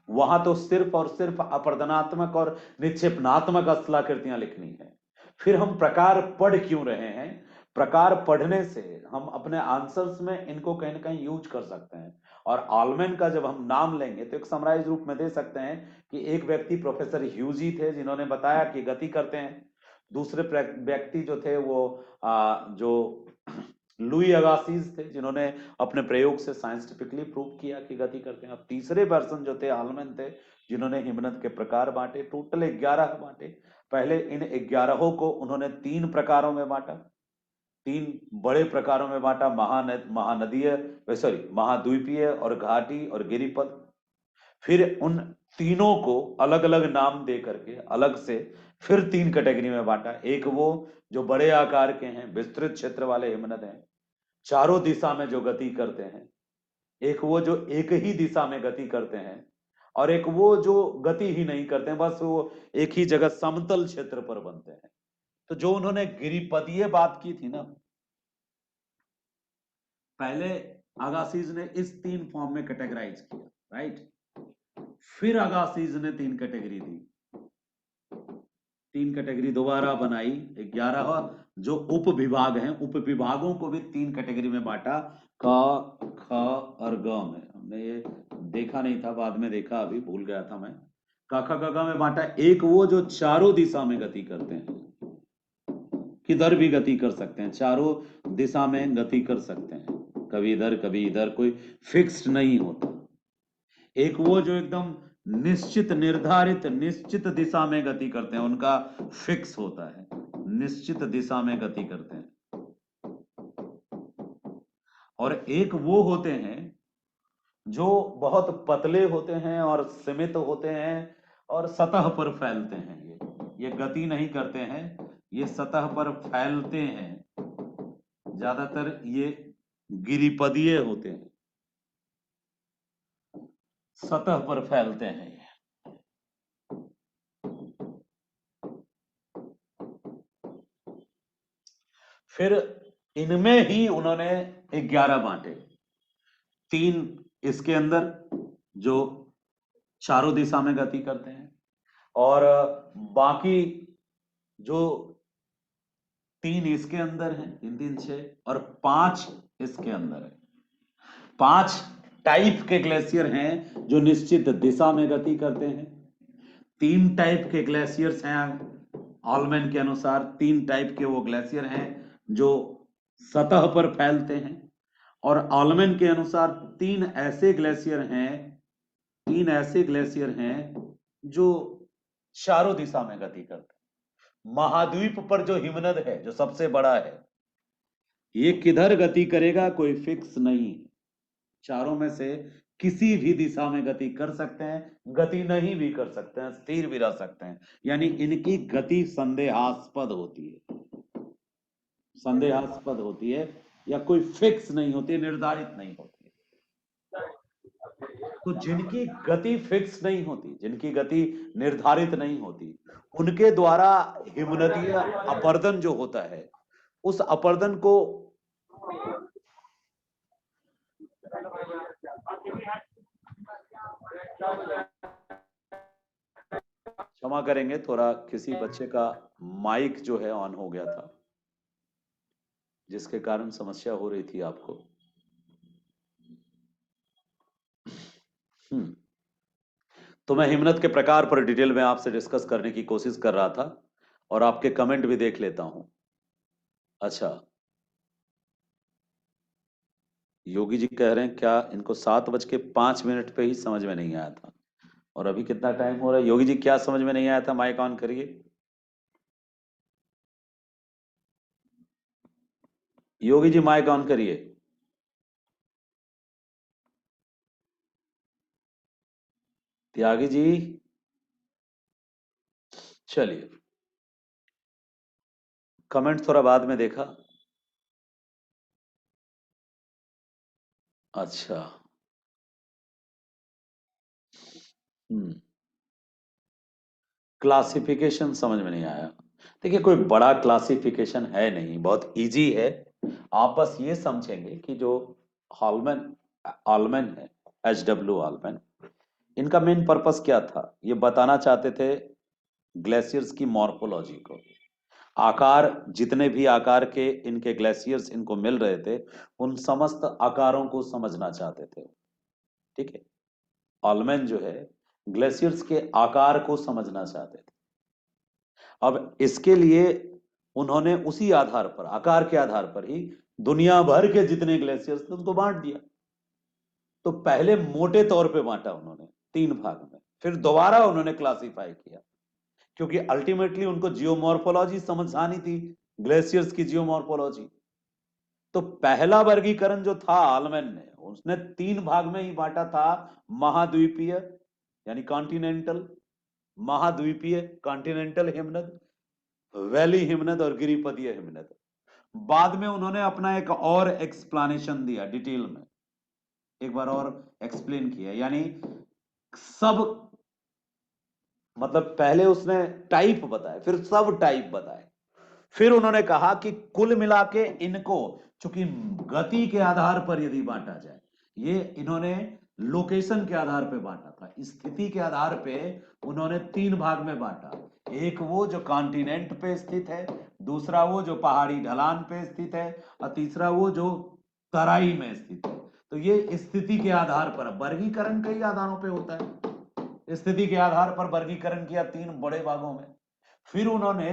वहां तो सिर्फ और सिर्फ अपर्दनात्मक और निक्षेपणात्मक स्थलाकृतियां लिखनी है। फिर हम प्रकार पढ़ क्यों रहे हैं, प्रकार पढ़ने से हम अपने आंसर्स में इनको कहीं ना कहीं यूज कर सकते हैं। और आलमेन का जब हम नाम लेंगे तो एक समराइज रूप में दे सकते हैं कि एक व्यक्ति प्रोफेसर ह्यूजी थे जिन्होंने बताया कि गति करते हैं। दूसरे व्यक्ति जो थे वो जो लुई अगासिस थे जिन्होंने अपने प्रयोग से साइंटिफिकली प्रूव किया कि गति करते हैं। अब तीसरे पर्सन जो थे आलमेन थे जिन्होंने हिमनद के प्रकार बांटे, टोटल 11 बांटे। पहले इन 11 को उन्होंने 3 प्रकारों में बांटा, 3 बड़े प्रकारों में बांटा, महानदीय सॉरी महाद्वीपीय और घाटी और गिरिपथ। फिर उन तीनों को अलग अलग नाम दे करके अलग से फिर 3 कैटेगरी में बांटा। एक वो जो बड़े आकार के हैं विस्तृत क्षेत्र वाले हिमनद हैं, चारों दिशा में जो गति करते हैं, एक वो जो एक ही दिशा में गति करते हैं, और एक वो जो गति ही नहीं करते हैं, बस वो एक ही जगह समतल क्षेत्र पर बनते हैं। तो जो उन्होंने गिरिपदीय बात की थी ना, पहले अगासिज ने इस 3 फॉर्म में कैटेगराइज किया, राइट। फिर अगासिज ने 3 कैटेगरी दी, 3 कैटेगरी दोबारा बनाई, 11 जो उप विभाग हैं, उप विभागों को भी 3 कैटेगरी में बांटा, क ख और ग में। हमने ये देखा नहीं था, बाद में देखा, अभी भूल गया था मैं। क ख ग में बांटा। एक वो जो चारों दिशा में गति करते हैं, किधर भी गति कर सकते हैं, चारों दिशा में गति कर सकते हैं, कभी इधर कभी इधर, कोई फिक्स्ड नहीं होता। एक वो जो एकदम निश्चित निर्धारित निश्चित दिशा में गति करते हैं, उनका फिक्स होता है, निश्चित दिशा में गति करते हैं। और एक वो होते हैं जो बहुत पतले होते हैं और सीमित होते हैं और सतह पर फैलते हैं। ये गति नहीं करते हैं, ये सतह पर फैलते हैं। ज्यादातर ये गिरिपदीय होते हैं, सतह पर फैलते हैं ये। फिर इनमें ही उन्होंने 11 बांटे, 3 इसके अंदर जो चारों दिशा में गति करते हैं, और बाकी जो 3 इसके अंदर हैं, 3 3 6, और 5 इसके अंदर है। 5 टाइप के ग्लेशियर हैं जो निश्चित दिशा में गति करते हैं। 3 टाइप के ग्लेशियर्स हैं ऑलमैन के अनुसार। 3 टाइप के वो ग्लेशियर हैं जो सतह पर फैलते हैं। और ऑलमैन के अनुसार 3 ऐसे ग्लेशियर हैं जो चारों दिशा में गति करते हैं। महाद्वीप पर जो हिमनद है, जो सबसे बड़ा है, ये किधर गति करेगा कोई फिक्स नहीं। चारों में से किसी भी दिशा में गति कर सकते हैं, गति नहीं भी कर सकते हैं, स्थिर भी रह सकते हैं। यानी इनकी गति संदेहास्पद होती है, या कोई फिक्स नहीं होती, निर्धारित नहीं होती। तो जिनकी गति फिक्स नहीं होती, जिनकी गति निर्धारित नहीं होती, उनके द्वारा हिमनदीय अपर्दन जो होता है, उस अपर्दन को क्षमा करेंगे, थोड़ा किसी बच्चे का माइक जो है ऑन हो गया था, जिसके कारण समस्या हो रही थी आपको। तो मैं हिमनद के प्रकार पर डिटेल में आपसे डिस्कस करने की कोशिश कर रहा था और आपके कमेंट भी देख लेता हूं। अच्छा, योगी जी कह रहे हैं क्या इनको 7:05 पे ही समझ में नहीं आया था, और अभी कितना टाइम हो रहा है? योगी जी क्या समझ में नहीं आया था? माइक ऑन करिए। योगी जी माइक ऑन करिए। त्यागी जी, चलिए, कमेंट थोड़ा बाद में देखा। अच्छा, क्लासिफिकेशन समझ में नहीं आया। देखिए, कोई बड़ा क्लासिफिकेशन है नहीं, बहुत इजी है। आप बस ये समझेंगे कि जो हॉलमैन ऑलमैन है, HW ऑलमैन, इनका मेन पर्पस क्या था? ये बताना चाहते थे ग्लेशियर्स की मॉर्फोलॉजी को। आकार, जितने भी आकार के इनके ग्लेशियर्स इनको मिल रहे थे, उन समस्त आकारों को समझना चाहते थे। ठीक है, ऑलमैन जो है ग्लेशियर्स के आकार को समझना चाहते थे। अब इसके लिए उन्होंने उसी आधार पर, आकार के आधार पर ही दुनिया भर के जितने ग्लेशियर्स थे उनको बांट दिया। तो पहले मोटे तौर पे बांटा उन्होंने 3 भाग में, फिर दोबारा उन्होंने क्लासिफाई किया, क्योंकि अल्टीमेटली उनको जियोमॉर्फोलॉजी समझानी थी, ग्लेशियर्स की जियोमॉर्फोलॉजी। तो पहला वर्गीकरण जो था आलमैन ने, उसने 3 भाग में ही बांटा था। महाद्वीपीय यानी कॉन्टिनेंटल, महाद्वीपीय कॉन्टिनेंटल हिमनद, वैली हिमनद और गिरिपदीय हिमनद। बाद में उन्होंने अपना एक और एक्सप्लेनेशन दिया, डिटेल में एक बार और एक्सप्लेन किया। यानी सब, मतलब पहले उसने टाइप बताए, फिर सब टाइप बताए, फिर उन्होंने कहा कि कुल मिला के इनको, चूंकि गति के आधार पर यदि बांटा जाए, ये इन्होंने लोकेशन के आधार पे बांटा था, स्थिति के आधार पे उन्होंने 3 भाग में बांटा। एक वो जो कॉन्टिनेंट पे स्थित है, दूसरा वो जो पहाड़ी ढलान पे स्थित है, और तीसरा वो जो तराई में स्थित है। तो ये स्थिति के आधार पर, वर्गीकरण कई आधारों पे होता है, स्थिति के आधार पर वर्गीकरण किया 3 बड़े भागों में। फिर उन्होंने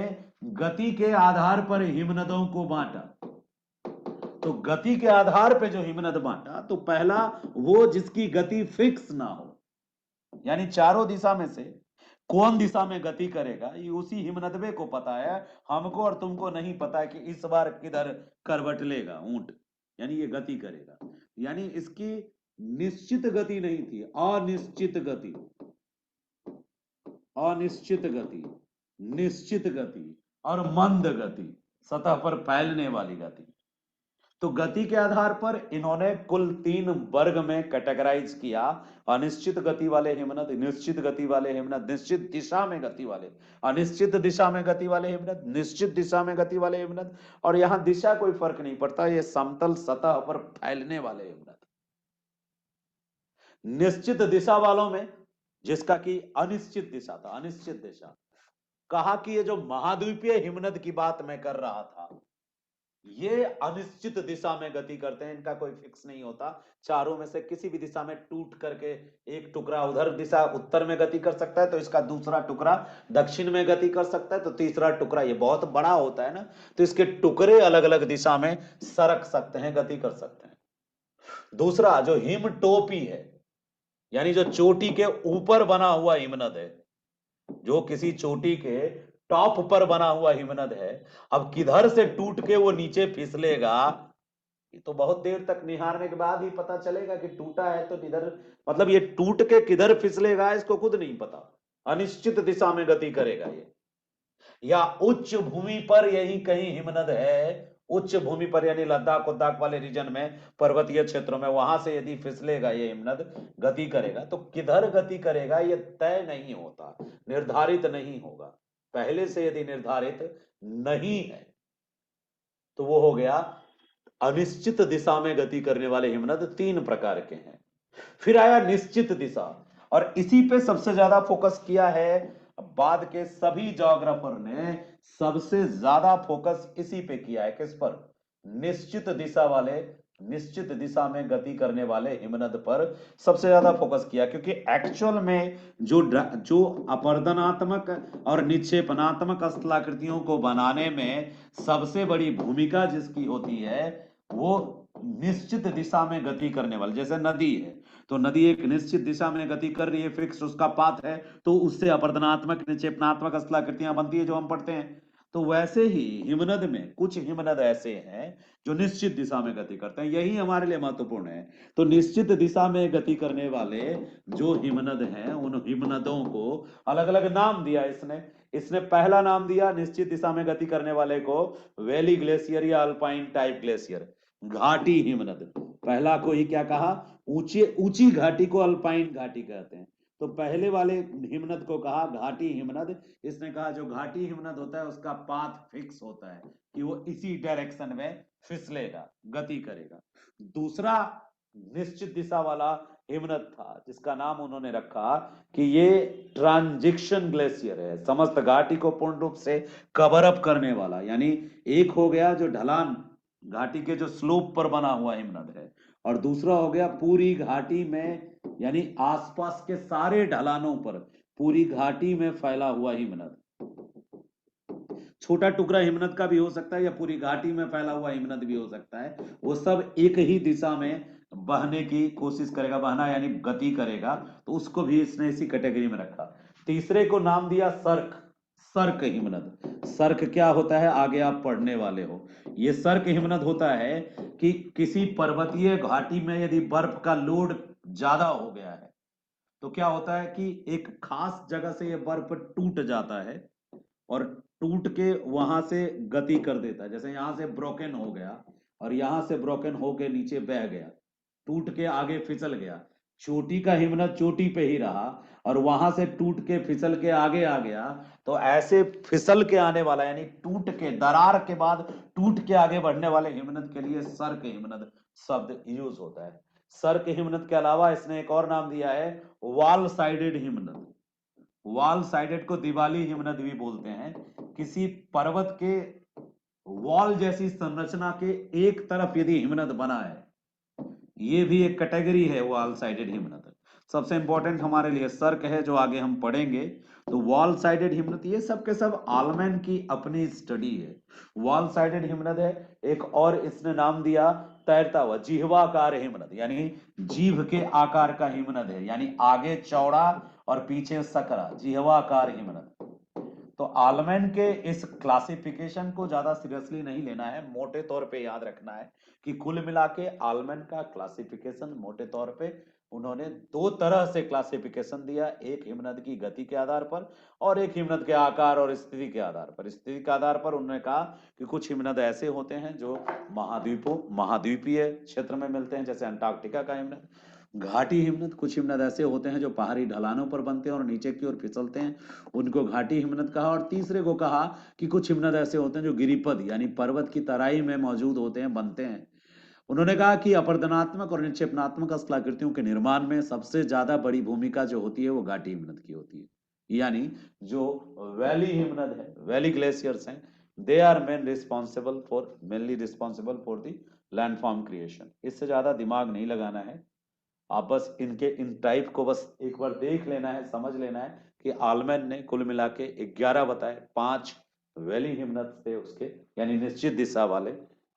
गति के आधार पर हिमनदों को बांटा। तो गति के आधार पर जो हिमनद बांटा, तो पहला वो जिसकी गति फिक्स ना हो, यानी चारों दिशा में से कौन दिशा में गति करेगा, ये उसी हिमनदबे को पता है। हमको और तुमको नहीं पता है कि इस बार किधर करवट लेगा ऊंट, यानी ये गति करेगा। यानी इसकी निश्चित गति नहीं थी, अनिश्चित गति, अनिश्चित गति, निश्चित गति और मंद गति, सतह पर फैलने वाली गति। तो गति के आधार पर इन्होंने कुल 3 वर्ग में कैटेगराइज किया। अनिश्चित गति वाले हिमनद, निश्चित गति वाले हिमनद, निश्चित दिशा में गति वाले, अनिश्चित दिशा में गति वाले हिमनद, निश्चित दिशा में गति वाले हिमनद। और यहां दिशा कोई फर्क नहीं पड़ता, ये समतल सतह पर फैलने वाले हिमनद। निश्चित दिशा वालों में, जिसका कि अनिश्चित दिशा था, अनिश्चित दिशा, कहा कि ये जो महाद्वीपीय हिमनद की बात मैं कर रहा था, ये अनिश्चित दिशा में गति करते हैं, इनका कोई फिक्स नहीं होता। चारों में से किसी भी दिशा में टूट करके एक टुकड़ा उधर दिशा उत्तर में गति कर सकता है, तो इसका दूसरा टुकड़ा दक्षिण में गति कर सकता है, तो तीसरा टुकड़ा, ये बहुत बड़ा होता है ना, तो इसके टुकड़े अलग अलग दिशा में सरक सकते हैं, गति कर सकते हैं। दूसरा जो हिमटोपी है, यानी जो चोटी के ऊपर बना हुआ हिमनद है, जो किसी चोटी के टॉप पर बना हुआ हिमनद है, अब किधर से टूट के वो नीचे फिसलेगा, ये तो बहुत देर तक निहारने के बाद ही पता चलेगा कि टूटा है तो किधर, मतलब ये टूट के किधर फिसलेगा इसको खुद नहीं पता, अनिश्चित दिशा में गति करेगा ये। या उच्च भूमि पर यही कहीं हिमनद है, उच्च भूमि पर यानी लद्दाख उद्दाख वाले रीजन में, पर्वतीय क्षेत्रों में, वहां से यदि फिसलेगा ये हिमनद, गति करेगा, तो किधर गति करेगा ये तय नहीं होता, निर्धारित नहीं होगा। पहले से यदि निर्धारित नहीं है तो वो हो गया अनिश्चित दिशा में गति करने वाले हिमनद। तीन प्रकार के हैं। फिर आया निश्चित दिशा, और इसी पे सबसे ज्यादा फोकस किया है बाद के सभी ज्योग्राफर ने, सबसे ज्यादा फोकस इसी पे किया है। किस पर? निश्चित दिशा वाले, निश्चित दिशा में गति करने वाले हिमनद पर सबसे ज्यादा फोकस किया, क्योंकि एक्चुअल में जो अपर्दनात्मक और निक्षेपणात्मक स्थलाकृतियों को बनाने में सबसे बड़ी भूमिका जिसकी होती है, वो निश्चित दिशा में गति करने वाले, जैसे नदी है, तो नदी एक निश्चित दिशा में गति कर रही है, फिक्स उसका पाथ है, तो उससे अपर्दनात्मक निक्षेपणात्मक स्थलाकृतियां बनती है जो हम पढ़ते हैं। तो वैसे ही हिमनद में कुछ हिमनद ऐसे हैं जो निश्चित दिशा में गति करते हैं, यही हमारे लिए महत्वपूर्ण है। तो निश्चित दिशा में गति करने वाले जो हिमनद हैं, उन हिमनदों को अलग अलग नाम दिया इसने पहला नाम दिया निश्चित दिशा में गति करने वाले को वैली ग्लेशियर या अल्पाइन टाइप ग्लेशियर, घाटी हिमनद। पहला को ही क्या कहा? ऊंची घाटी को अल्पाइन घाटी कहते हैं। तो पहले वाले हिमनद को कहा घाटी हिमनद। इसने कहा जो घाटी हिमनद होता है उसका पाथ फिक्स होता है कि वो इसी डायरेक्शन में फिसलेगा, गति करेगा। दूसरा निश्चित दिशा वाला हिमनद था जिसका नाम उन्होंने रखा कि ये ट्रांजिशन ग्लेशियर है, समस्त घाटी को पूर्ण रूप से कवर अप करने वाला। यानी एक हो गया जो ढलान घाटी के जो स्लोप पर बना हुआ हिमनद है, और दूसरा हो गया पूरी घाटी में, यानी आसपास के सारे ढलानों पर पूरी घाटी में फैला हुआ हिमनद। छोटा टुकड़ा हिमनद का भी हो सकता है या पूरी घाटी में फैला हुआ हिमनद भी हो सकता है, वो सब एक ही दिशा में बहने की कोशिश करेगा, बहना यानी गति करेगा, तो उसको भी इसने इसी कैटेगरी में रखा। तीसरे को नाम दिया सर्क, सर्क हिमनद। सर्क क्या होता है आगे आप पढ़ने वाले हो। ये सर्क हिमनद होता है कि किसी पर्वतीय घाटी में यदि बर्फ का लोड ज्यादा हो गया है तो क्या होता है कि एक खास जगह से ये बर्फ टूट जाता है और टूट के वहां से गति कर देता है। जैसे यहां से ब्रोकन हो गया और यहां से ब्रोकन होके नीचे बह गया, टूट के आगे फिसल गया। चोटी का हिमनद चोटी पे ही रहा और वहां से टूट के फिसल के आगे आ गया। तो ऐसे फिसल के आने वाला यानी टूट के, दरार के बाद टूट के आगे बढ़ने वाले हिमनद के लिए सर्क हिमनद शब्द यूज होता है। सर्क हिमनद के अलावा इसने एक और नाम दिया है वॉल साइडेड हिमनद। वॉल साइडेड को दिवाली हिमनद भी बोलते हैं। किसी पर्वत के वॉल जैसी संरचना के एक तरफ यदि हिमनद बना है, ये भी एक कैटेगरी है वॉल साइडेड हिमनद। सबसे इंपॉर्टेंट हमारे लिए सर्क है जो आगे हम पढ़ेंगे। तो वॉल साइडेड हिमनद ये सब के सब आलमैन की अपनी स्टडी है। वॉल साइडेड हिमनद है। एक और इसने नाम दिया तैरता हुआ जिह्वाकार हिमनद, यानी जीभ के आकार का हिमनद है, यानी आगे चौड़ा और पीछे सकरा, जिह्वाकार हिमनद। तो आलमैन के इस क्लासिफिकेशन को ज्यादा सीरियसली नहीं लेना है, मोटे तौर पे याद रखना है कि कुल मिला के आलमैन का क्लासिफिकेशन मोटे तौर पे उन्होंने दो तरह से क्लासिफिकेशन दिया, एक हिमनद की गति के आधार पर और एक हिमनद के आकार और स्थिति के आधार पर। स्थिति के आधार पर उन्होंने कहा कि कुछ हिमनद ऐसे होते हैं जो महाद्वीपीय क्षेत्र में मिलते हैं, जैसे अंटार्कटिका का हिमनद। घाटी हिमनद, कुछ हिमनद ऐसे होते हैं जो पहाड़ी ढलानों पर बनते हैं और नीचे की ओर फिसलते हैं, उनको घाटी हिमनद कहा। और तीसरे को कहा कि कुछ हिमनद ऐसे होते हैं जो गिरिपद यानी पर्वत की तराई में मौजूद होते हैं, बनते हैं। उन्होंने कहा कि अपर्दनात्मक और निक्षेपणात्मक स्थलाकृतियों के निर्माण में सबसे ज्यादा बड़ी भूमिका जो होती है वो घाटी हिमनद की होती है। यानी जो वैली हिमनद है, वैली ग्लेशियर्स हैं, they are mainly responsible for the landform creation. इससे ज्यादा दिमाग नहीं लगाना है, आप बस इनके इन टाइप को बस एक बार देख लेना है, समझ लेना है कि आलमैन ने कुल मिला के 11 बताए, 5 वैली हिमनद थे उसके यानी निश्चित दिशा वाले,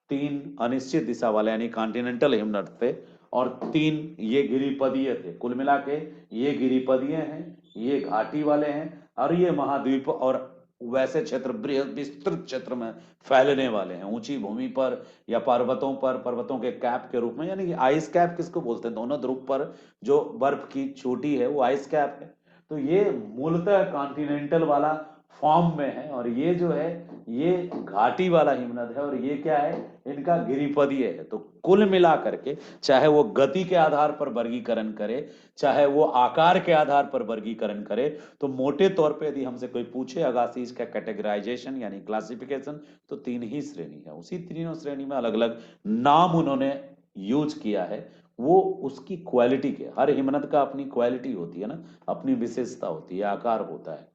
3 अनिश्चित दिशा वाले यानी कॉन्टिनेंटल हिमनद थे, और 3 ये गिरिपदीय थे। कुल मिला के ये गिरिपदीय हैं, ये घाटी वाले हैं, और ये महाद्वीप और वैसे क्षेत्र विस्तृत क्षेत्र में फैलने वाले हैं, ऊंची भूमि पर या पर्वतों पर, पर्वतों के कैप के रूप में, यानी कि आइस कैप किसको बोलते हैं, दोनों ध्रुव पर जो बर्फ की चोटी है वो आइस कैप है। तो ये मूलतः कॉन्टिनेंटल वाला फॉर्म में है, और ये जो है ये घाटी वाला हिमनद है, और ये क्या है, इनका गिरिपदीय है। तो कुल मिला करके चाहे वो गति के आधार पर वर्गीकरण करे, चाहे वो आकार के आधार पर वर्गीकरण करे, तो मोटे तौर पे यदि हमसे कोई पूछे अगासिज का कैटेगराइजेशन यानी क्लासिफिकेशन, तो 3 ही श्रेणी है। उसी तीनों श्रेणी में अलग अलग नाम उन्होंने यूज किया है, वो उसकी क्वालिटी के, हर हिमनद का अपनी क्वालिटी होती है ना, अपनी विशेषता होती है, आकार होता है,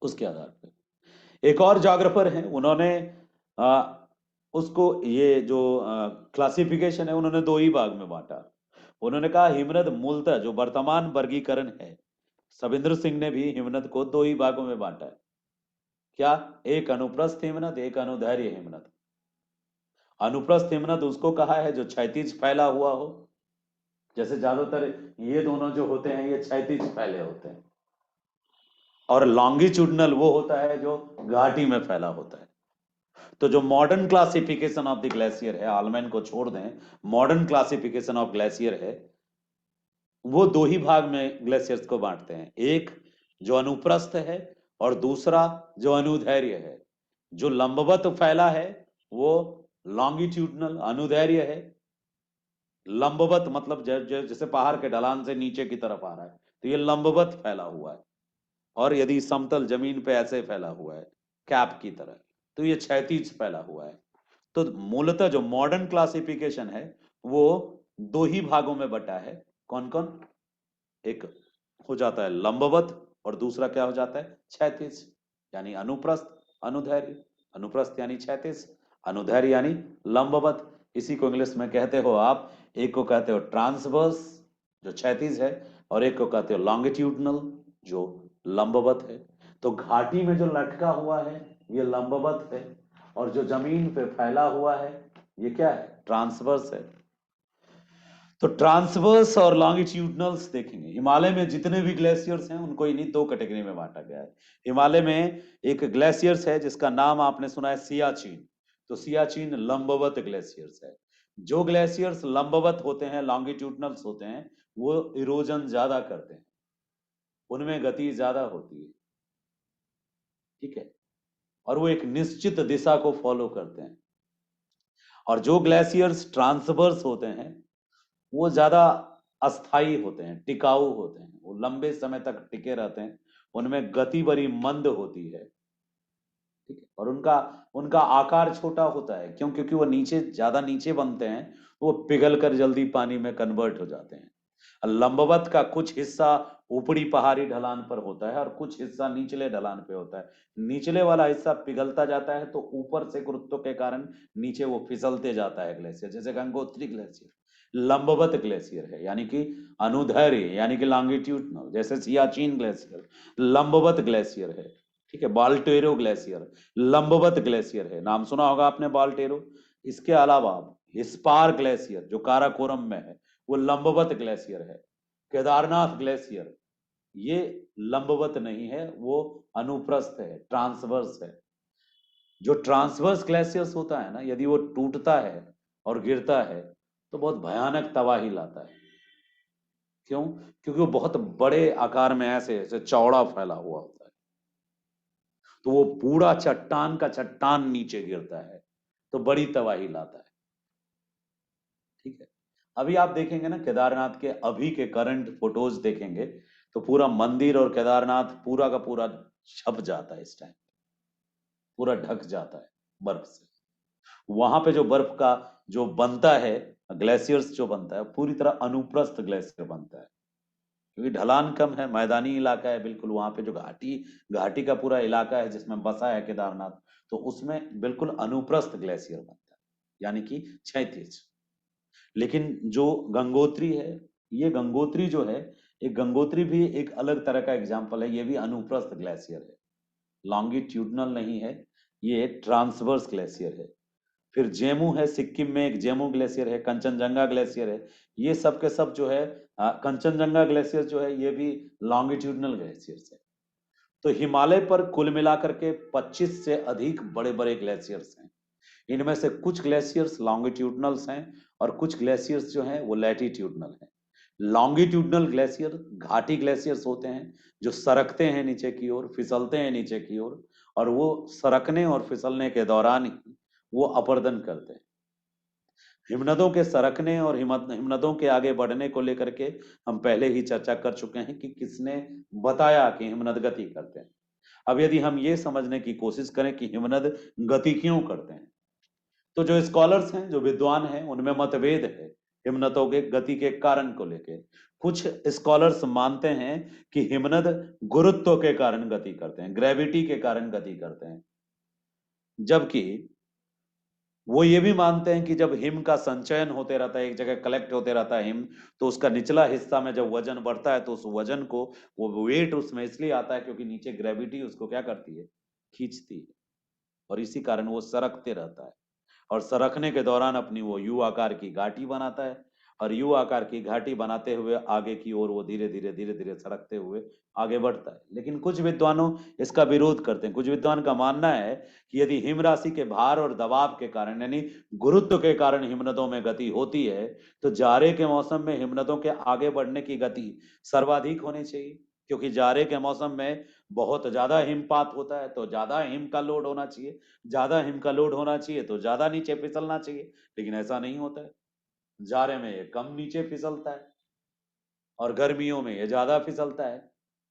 उसके आधार पर। एक और जोग्राफर हैं, उन्होंने आ, उसको ये जो क्लासिफिकेशन है उन्होंने 2 ही भाग में बांटा। उन्होंने कहा हिमनद मूलतः जो वर्तमान वर्गीकरण है, सविंद्र सिंह ने भी हिमनद को 2 ही भागों में बांटा है। क्या? एक अनुप्रस्थ हिमनद, एक अनुदैर्घ्य हिमनद। अनुप्रस्थ हिमनद उसको कहा है जो क्षैतिज फैला हुआ हो, जैसे ज्यादातर ये दोनों जो होते हैं ये क्षैतिज फैले होते हैं, और लॉन्गिट्यूडनल वो होता है जो घाटी में फैला होता है। तो जो modern classification of the glacier है, आलमैन को छोड़ दें, मॉडर्न क्लासिफिकेशन ऑफ ग्लेशियर है, वो 2 ही भाग में ग्लेशियर्स को बांटते हैं, एक जो अनुप्रस्थ है और दूसरा जो अनुदैर्घ्य है। जो लंबवत फैला है वो लॉन्गिट्यूडनल, अनुदैर्घ्य है लंबवत, मतलब जैसे पहाड़ के ढलान से नीचे की तरफ आ रहा है तो ये लंबवत फैला हुआ है, और यदि समतल जमीन पे ऐसे फैला हुआ है कैप की तरह, तो ये क्षैतिज फैला हुआ है। तो मूलतः जो मॉडर्न क्लासिफिकेशन है वो 2 ही भागों में बटा है। कौन कौन? एक हो जाता है लंबवत, और दूसरा क्या हो जाता है, क्षैतिज, यानी अनुप्रस्थ अनुदैर्घ्य। अनुप्रस्थ यानी क्षैतिज, अनुदैर्घ्य यानी लंबवत। इसी को इंग्लिश में कहते हो आप, एक को कहते हो ट्रांसवर्स जो क्षैतिज है, और एक को कहते हो लॉन्गिट्यूडनल जो लंबवत है। तो घाटी में जो लटका हुआ है ये लंबवत है, और जो जमीन पे फैला हुआ है ये क्या है, ट्रांसवर्स है। तो ट्रांसवर्स और लॉन्गिट्यूडनल्स देखेंगे। हिमालय में जितने भी ग्लेशियर्स हैं उनको इन्हीं 2 कैटेगरी में बांटा गया है। हिमालय में एक ग्लेशियर्स है जिसका नाम आपने सुना है सियाचिन, तो सियाचिन लंबवत ग्लेशियर्स है। जो ग्लेशियर्स लंबवत होते हैं, लॉन्गिट्यूडनल्स होते हैं, वो इरोजन ज्यादा करते हैं, उनमें गति ज्यादा होती है, ठीक है, और वो एक निश्चित दिशा को फॉलो करते हैं। और जो ग्लेशियर्स ट्रांसवर्स होते हैं वो ज्यादा अस्थाई होते हैं, टिकाऊ होते हैं, वो लंबे समय तक टिके रहते हैं, उनमें गति बड़ी मंद होती है, ठीक है, और उनका उनका आकार छोटा होता है। क्यों? क्योंकि वो नीचे ज्यादा नीचे बनते हैं, वो पिघल कर जल्दी पानी में कन्वर्ट हो जाते हैं। लंबवत का कुछ हिस्सा ऊपरी पहाड़ी ढलान पर होता है और कुछ हिस्सा निचले ढलान पे होता है। निचले वाला हिस्सा पिघलता जाता है तो ऊपर से गुरुत्व के कारण नीचे वो फिसलते जाता है ग्लेशियर, जैसे गंगोत्री ग्लेशियर लंबवत ग्लेशियर है, यानी कि अनुदैर्घ्य यानी कि लॉन्गिट्यूडनल, जैसे सियाचिन ग्लेशियर लंबवत ग्लेशियर है, ठीक है। बाल्टेरो ग्लेशियर लंबवत ग्लेशियर है, नाम सुना होगा आपने बाल्टेरो। इसके अलावा हिस्पार ग्लेशियर जो काराकोरम में है वो लंबवत ग्लेशियर है। केदारनाथ ग्लेशियर ये लंबवत नहीं है, वो अनुप्रस्थ है, ट्रांसवर्स है। जो ट्रांसवर्स ग्लेशियर्स होता है ना, यदि वो टूटता है और गिरता है तो बहुत भयानक तबाही लाता है। क्यों? क्योंकि वो बहुत बड़े आकार में ऐसे ऐसे चौड़ा फैला हुआ होता है, तो वो पूरा चट्टान का चट्टान नीचे गिरता है तो बड़ी तबाही लाता है, ठीक है। अभी आप देखेंगे ना केदारनाथ के अभी के करंट फोटोज देखेंगे तो पूरा मंदिर और केदारनाथ पूरा का पूरा छप जाता है, इस टाइम पूरा ढक जाता है बर्फ से। वहां पे जो बर्फ का जो बनता है, ग्लेशियर्स जो बनता है, पूरी तरह अनुप्रस्थ ग्लेशियर बनता है, क्योंकि ढलान कम है, मैदानी इलाका है बिल्कुल। वहां पे जो घाटी घाटी का पूरा इलाका है जिसमें बसा है केदारनाथ, तो उसमें बिल्कुल अनुप्रस्थ ग्लेशियर बनता है, यानी कि क्षैतिज। लेकिन जो गंगोत्री है, ये गंगोत्री जो है, एक गंगोत्री भी एक अलग तरह का एग्जाम्पल है, ये भी अनुप्रस्थ ग्लेशियर है, लॉन्गिट्यूडनल नहीं है, ये ट्रांसवर्स ग्लेशियर है। फिर जेमू है, सिक्किम में एक जेमू ग्लेशियर है, कंचनजंगा ग्लेशियर है, ये सब के सब जो है कंचनजंगा ग्लेशियर जो है ये भी लॉन्गिट्यूडनल ग्लेशियर्स है। तो हिमालय पर कुल मिलाकर के 25 से अधिक बड़े बड़े ग्लेशियर्स हैं। इनमें से कुछ ग्लेशियर्स लॉन्गिट्यूडनल्स हैं और कुछ ग्लेशियर्स जो हैं वो लैटिट्यूडनल हैं। लॉन्गिट्यूडनल ग्लेशियर घाटी ग्लेशियर्स होते हैं जो सरकते हैं नीचे की ओर, फिसलते हैं नीचे की ओर, और वो सरकने और फिसलने के दौरान ही वो अपर्दन करते हैं। हिमनदों के सरकने और हिमनदों के आगे बढ़ने को लेकर के हम पहले ही चर्चा कर चुके हैं कि किसने बताया कि हिमनद गति करते हैं। अब यदि हम ये समझने की कोशिश करें कि हिमनद गति क्यों करते हैं, तो जो स्कॉलर्स हैं, जो विद्वान हैं, उनमें मतभेद है हिमनदों के गति के कारण को लेकर। कुछ स्कॉलर्स मानते हैं कि हिमनद गुरुत्व के कारण गति करते हैं, ग्रेविटी के कारण गति करते हैं, जबकि वो ये भी मानते हैं कि जब हिम का संचयन होते रहता है, एक जगह कलेक्ट होते रहता है हिम, तो उसका निचला हिस्सा में जब वजन बढ़ता है तो उस वजन को, वो वेट उसमें इसलिए आता है क्योंकि नीचे ग्रेविटी उसको क्या करती है, खींचती है, और इसी कारण वो सरकते रहता है, और सरकने के दौरान अपनी वो यू आकार की घाटी बनाता है, और यू आकार की घाटी बनाते हुए आगे की ओर वो धीरे धीरे सरकते हुए आगे बढ़ता है। लेकिन कुछ विद्वानों इसका विरोध करते हैं। कुछ विद्वान का मानना है कि यदि हिम राशि के भार और दबाव के कारण, यानी गुरुत्व के कारण हिमनदों में गति होती है, तो जाड़े के मौसम में हिमनदों के आगे बढ़ने की गति सर्वाधिक होनी चाहिए, क्योंकि जाड़े के मौसम में बहुत ज्यादा हिमपात होता है, तो ज्यादा हिम का लोड होना चाहिए, ज्यादा हिम का लोड होना चाहिए तो ज्यादा नीचे फिसलना चाहिए। लेकिन ऐसा नहीं होता है, जाड़े में ये कम नीचे फिसलता है और गर्मियों में ये ज्यादा फिसलता है।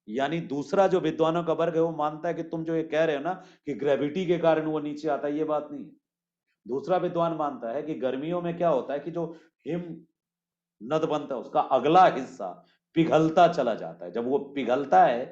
यानी दूसरा जो विद्वानों का वर्ग है वो मानता है कि तुम जो ये कह रहे हो ना कि ग्रेविटी के कारण वो नीचे आता है, ये बात नहीं है। दूसरा विद्वान मानता है कि गर्मियों में क्या होता है कि जो हिम नद बनता है उसका अगला हिस्सा पिघलता चला जाता है। जब वो पिघलता है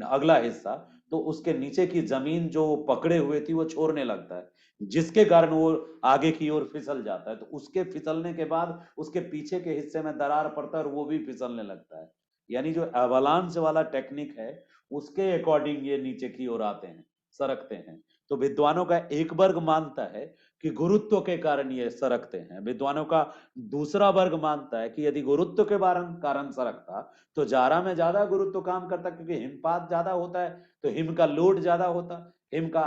अगला हिस्सा, तो उसके नीचे की जमीन जो पकड़े हुए थी वो छोड़ने लगता है, जिसके कारण वो आगे की ओर फिसल जाता है। तो उसके फिसलने के बाद उसके पीछे के हिस्से में दरार पड़ता है और वो भी फिसलने लगता है। यानी जो एवलांच वाला टेक्निक है उसके अकॉर्डिंग ये नीचे की ओर आते हैं, सरकते हैं। तो विद्वानों का एक वर्ग मानता है कि गुरुत्व के कारण ये सरकते हैं। विद्वानों का दूसरा वर्ग मानता है कि यदि गुरुत्व के कारण सरकता तो जारा में ज्यादा गुरुत्व काम करता, क्योंकि हिमपात ज्यादा होता है तो हिम का लोड ज्यादा होता, हिम का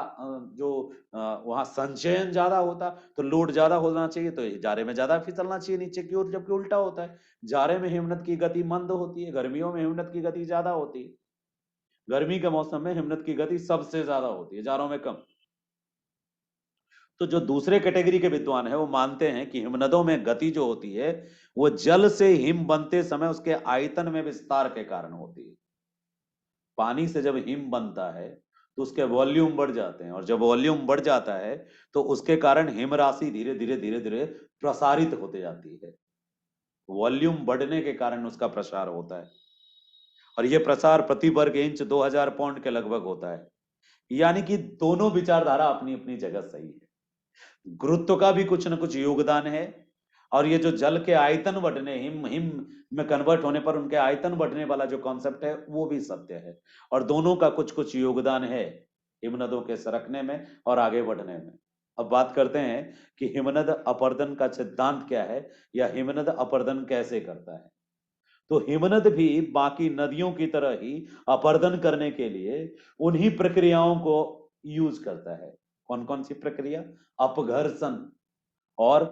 जो वहां संचयन ज्यादा होता, तो लोड ज्यादा होना चाहिए, तो जारे में ज्यादा फिसलना चाहिए नीचे की ओर, जबकि उल्टा होता है। जारे में हिमनद की गति मंद होती है, गर्मियों में हिमनद की गति ज्यादा होती है। गर्मी के मौसम में हिमनद की गति सबसे ज्यादा होती है, जारों में कम। तो जो दूसरे कैटेगरी के विद्वान है वो मानते हैं कि हिमनदों में गति जो होती है वो जल से हिम बनते समय उसके आयतन में विस्तार के कारण होती है। पानी से जब हिम बनता है तो उसके वॉल्यूम बढ़ जाते हैं, और जब वॉल्यूम बढ़ जाता है तो उसके कारण हिम राशि धीरे धीरे प्रसारित होते जाती है। वॉल्यूम बढ़ने के कारण उसका प्रसार होता है, और यह प्रसार प्रति वर्ग इंच 2000 पाउंड के लगभग होता है। यानी कि दोनों विचारधारा अपनी अपनी जगह सही है। गुरुत्व का भी कुछ न कुछ योगदान है, और ये जो जल के आयतन बढ़ने, हिम हिम में कन्वर्ट होने पर उनके आयतन बढ़ने वाला जो कॉन्सेप्ट है वो भी सत्य है, और दोनों का कुछ कुछ योगदान है हिमनदों के सरकने में और आगे बढ़ने में। अब बात करते हैं कि हिमनद अपर्दन का सिद्धांत क्या है, या हिमनद अपर्दन कैसे करता है। तो हिमनद भी बाकी नदियों की तरह ही अपर्दन करने के लिए उन्हीं प्रक्रियाओं को यूज करता है। कौन कौन सी प्रक्रिया? अपघर्षण और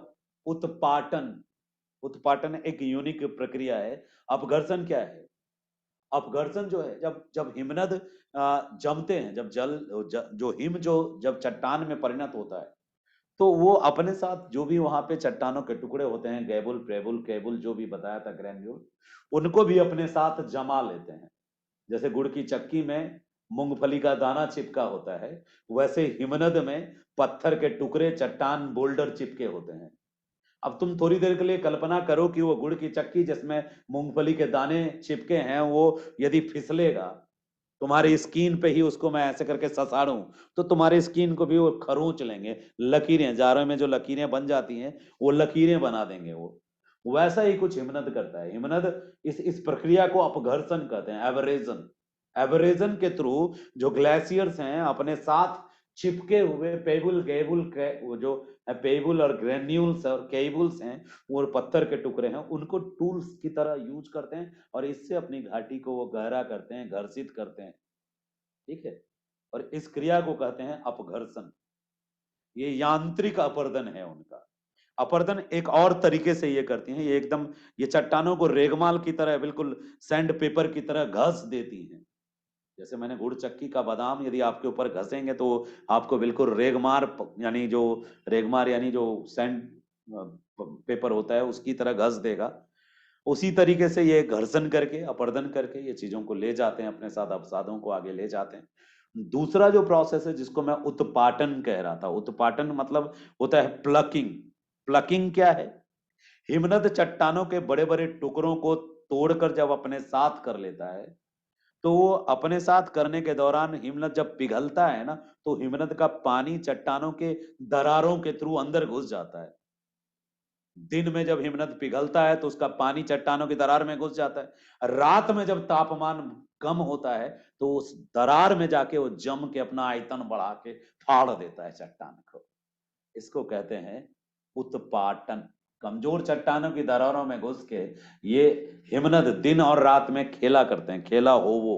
उत्पाटन। उत्पाटन एक यूनिक प्रक्रिया है। अपघर्षण क्या है? अपघर्षण जो है, जब जब हिमनद जमते हैं, जब जो हिम जो जब चट्टान में परिणत होता है, तो वो अपने साथ जो भी वहां पे चट्टानों के टुकड़े होते हैं, गैबुल प्रेबुल केबुल जो भी बताया था, ग्रैन्यूल, उनको भी अपने साथ जमा लेते हैं। जैसे गुड़ की चक्की में मूंगफली का दाना चिपका होता है, वैसे हिमनद में पत्थर के टुकड़े, चट्टान, बोल्डर चिपके होते हैं। अब तुम थोड़ी देर के लिए कल्पना करो कि वो गुड़ की चक्की जिसमें मूंगफली के दाने चिपके हैं वो यदि फिसलेगा तुम्हारी स्किन पे ही उसको मैं ऐसे करके ससारूं तो तुम्हारी स्किन को भी वो खरोंच लेंगे, लकीरें, जारों में जो लकीरें बन जाती हैं वो लकीरें बना देंगे वो। वैसा ही कुछ हिमनद करता है। हिमनद इस प्रक्रिया को अपघर्षण कहते हैं, एवरेजन। एवरेजन के थ्रू जो ग्लेशियर्स हैं अपने साथ चिपके हुए पेबुल गेबुल वो जो पेबुल और ग्रेन्यूल्स और केबुल्स हैं, वो पत्थर के टुकड़े हैं, उनको टूल्स की तरह यूज करते हैं और इससे अपनी घाटी को वो गहरा करते हैं, घर्षित करते हैं। ठीक है, और इस क्रिया को कहते हैं अपघर्षण। ये यांत्रिक अपर्दन है उनका। अपर्दन एक और तरीके से ये करती हैं, ये एकदम ये चट्टानों को रेगमाल की तरह, बिल्कुल सैंड पेपर की तरह घस देती हैं। जैसे मैंने गुड़ चक्की का बादाम यदि आपके ऊपर घसेंगे तो आपको बिल्कुल रेगमार यानी जो रेगमार यानी जो सैंड पेपर होता है उसकी तरह घस देगा। उसी तरीके से ये घर्षण करके, अपर्दन करके ये चीजों को ले जाते हैं, अपने साथ अवसादों को आगे ले जाते हैं। दूसरा जो प्रोसेस है जिसको मैं उत्पाटन कह रहा था, उत्पाटन मतलब होता है प्लकिंग। प्लकिंग क्या है? हिमनद चट्टानों के बड़े बड़े टुकड़ों को तोड़कर जब अपने साथ कर लेता है, तो वो अपने साथ करने के दौरान हिमनद जब पिघलता है ना, तो हिमनद का पानी चट्टानों के दरारों के थ्रू अंदर घुस जाता है। दिन में जब हिमनद पिघलता है तो उसका पानी चट्टानों की दरार में घुस जाता है। रात में जब तापमान कम होता है तो उस दरार में जाके वो जम के अपना आयतन बढ़ा के फाड़ देता है चट्टान को। इसको कहते हैं उत्पाटन। कमजोर चट्टानों की दरारों में घुस के ये हिमनद दिन और रात में खेला करते हैं। खेला होवो,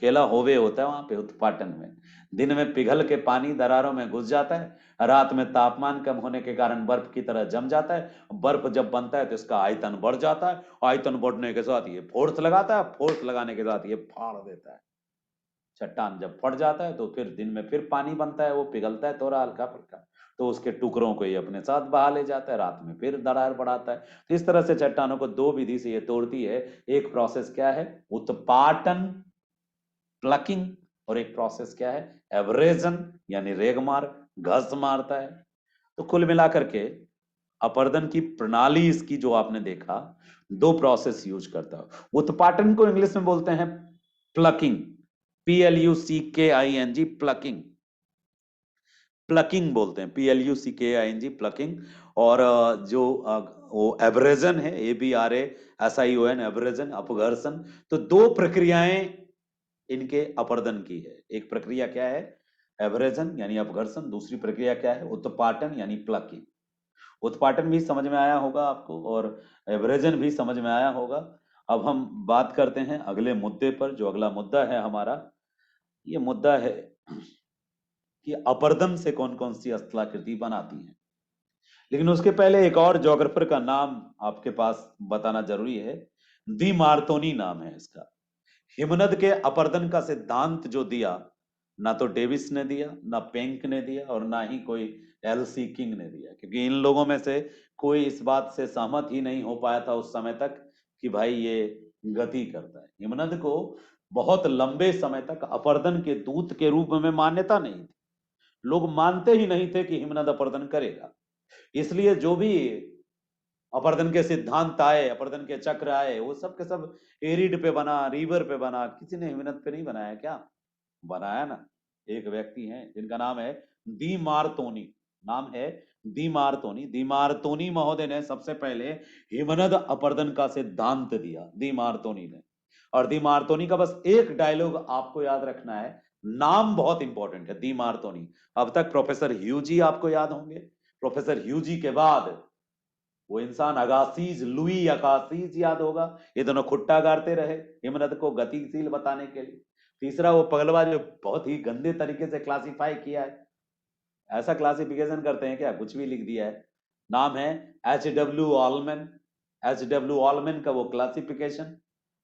खेला होवे होता है वहां पे उत्पाटन में। दिन में पिघल के पानी दरारों में घुस जाता है, रात में तापमान कम होने के कारण बर्फ की तरह जम जाता है। बर्फ जब बनता है तो इसका आयतन बढ़ जाता है, आयतन बढ़ने के साथ ये फोर्स लगाता है, फोर्स लगाने के साथ ये फाड़ देता है। चट्टान जब फट जाता है तो फिर दिन में फिर पानी बनता है, वो पिघलता है थोड़ा हल्का फुल्का, तो उसके टुकड़ों को ये अपने साथ बहा ले जाता है, रात में फिर दरार बढ़ाता है। तो इस तरह से चट्टानों को दो विधि से ये तोड़ती है। एक प्रोसेस क्या है? उत्पाटन, प्लकिंग। और एक प्रोसेस क्या है? एवरेजन, यानी रेगमार, घस मारता है। तो कुल मिलाकर के अपर्दन की प्रणाली इसकी जो आपने देखा, दो प्रोसेस यूज करता है। उत्पाटन को इंग्लिश में बोलते हैं प्लकिंग, PLUCKING, प्लकिंग। प्लकिंग बोलते हैं, PLUCKING, प्लकिंग। और वो एब्रेजन है, ABRASION, एब्रेजन, अपघर्षण। तो दो प्रक्रियाएं इनके अपर्दन की है। एक प्रक्रिया क्या है? एब्रेजन यानी अपघर्षण। दूसरी प्रक्रिया क्या है? उत्पाटन यानी प्लकिंग। उत्पाटन भी समझ में आया होगा आपको और एब्रेजन भी समझ में आया होगा। अब हम बात करते हैं अगले मुद्दे पर। जो अगला मुद्दा है हमारा, ये मुद्दा है कि अपरदन से कौन कौन सी स्थलाकृति बनाती है। लेकिन उसके पहले एक और ज्योग्राफर का नाम आपके पास बताना जरूरी है। दी मार्तोनी नाम है इसका। हिमनद के अपरदन का सिद्धांत जो दिया, ना तो डेविस ने दिया, ना पेंक ने दिया, और ना ही कोई LC किंग ने दिया, क्योंकि इन लोगों में से कोई इस बात से सहमत ही नहीं हो पाया था उस समय तक कि भाई ये गति करता है। हिमनद को बहुत लंबे समय तक अपरदन के दूत के रूप में मान्यता नहीं थी। लोग मानते ही नहीं थे कि हिमनद अपर्दन करेगा। इसलिए जो भी अपर्दन के सिद्धांत आए, अपर्दन के चक्र आए, वो सब के सब एरिड पे बना, रिवर पे बना। किसी ने हिमनद पे नहीं बनाया क्या? बनाया ना। एक व्यक्ति हैं जिनका नाम है दी मार्तोनी। नाम है दी मार्तोनी। दी मार्तोनी महोदय ने सबसे पहले हिमनद अपर्दन का सिद्धांत दिया, दी मार्तोनी ने। और दी मार्तोनी का बस एक डायलॉग आपको याद रखना है, नाम बहुत इंपॉर्टेंट है, दी मार्तोनी। अब तक प्रोफेसर ह्यूजी आपको याद होंगे। प्रोफेसर ह्यूजी के बाद वो इंसान अगासीज, लुई अगासीज याद होगा। ये दोनों खुट्टा गाड़ते रहे हिमनद को गतिशील बताने के लिए। तीसरा वो पगलवा जो बहुत ही गंदे तरीके से क्लासिफाई किया है। ऐसा क्लासिफिकेशन करते हैं क्या, कुछ भी लिख दिया है। नाम है HW ऑलमैन। HW ऑलमैन का वो क्लासिफिकेशन।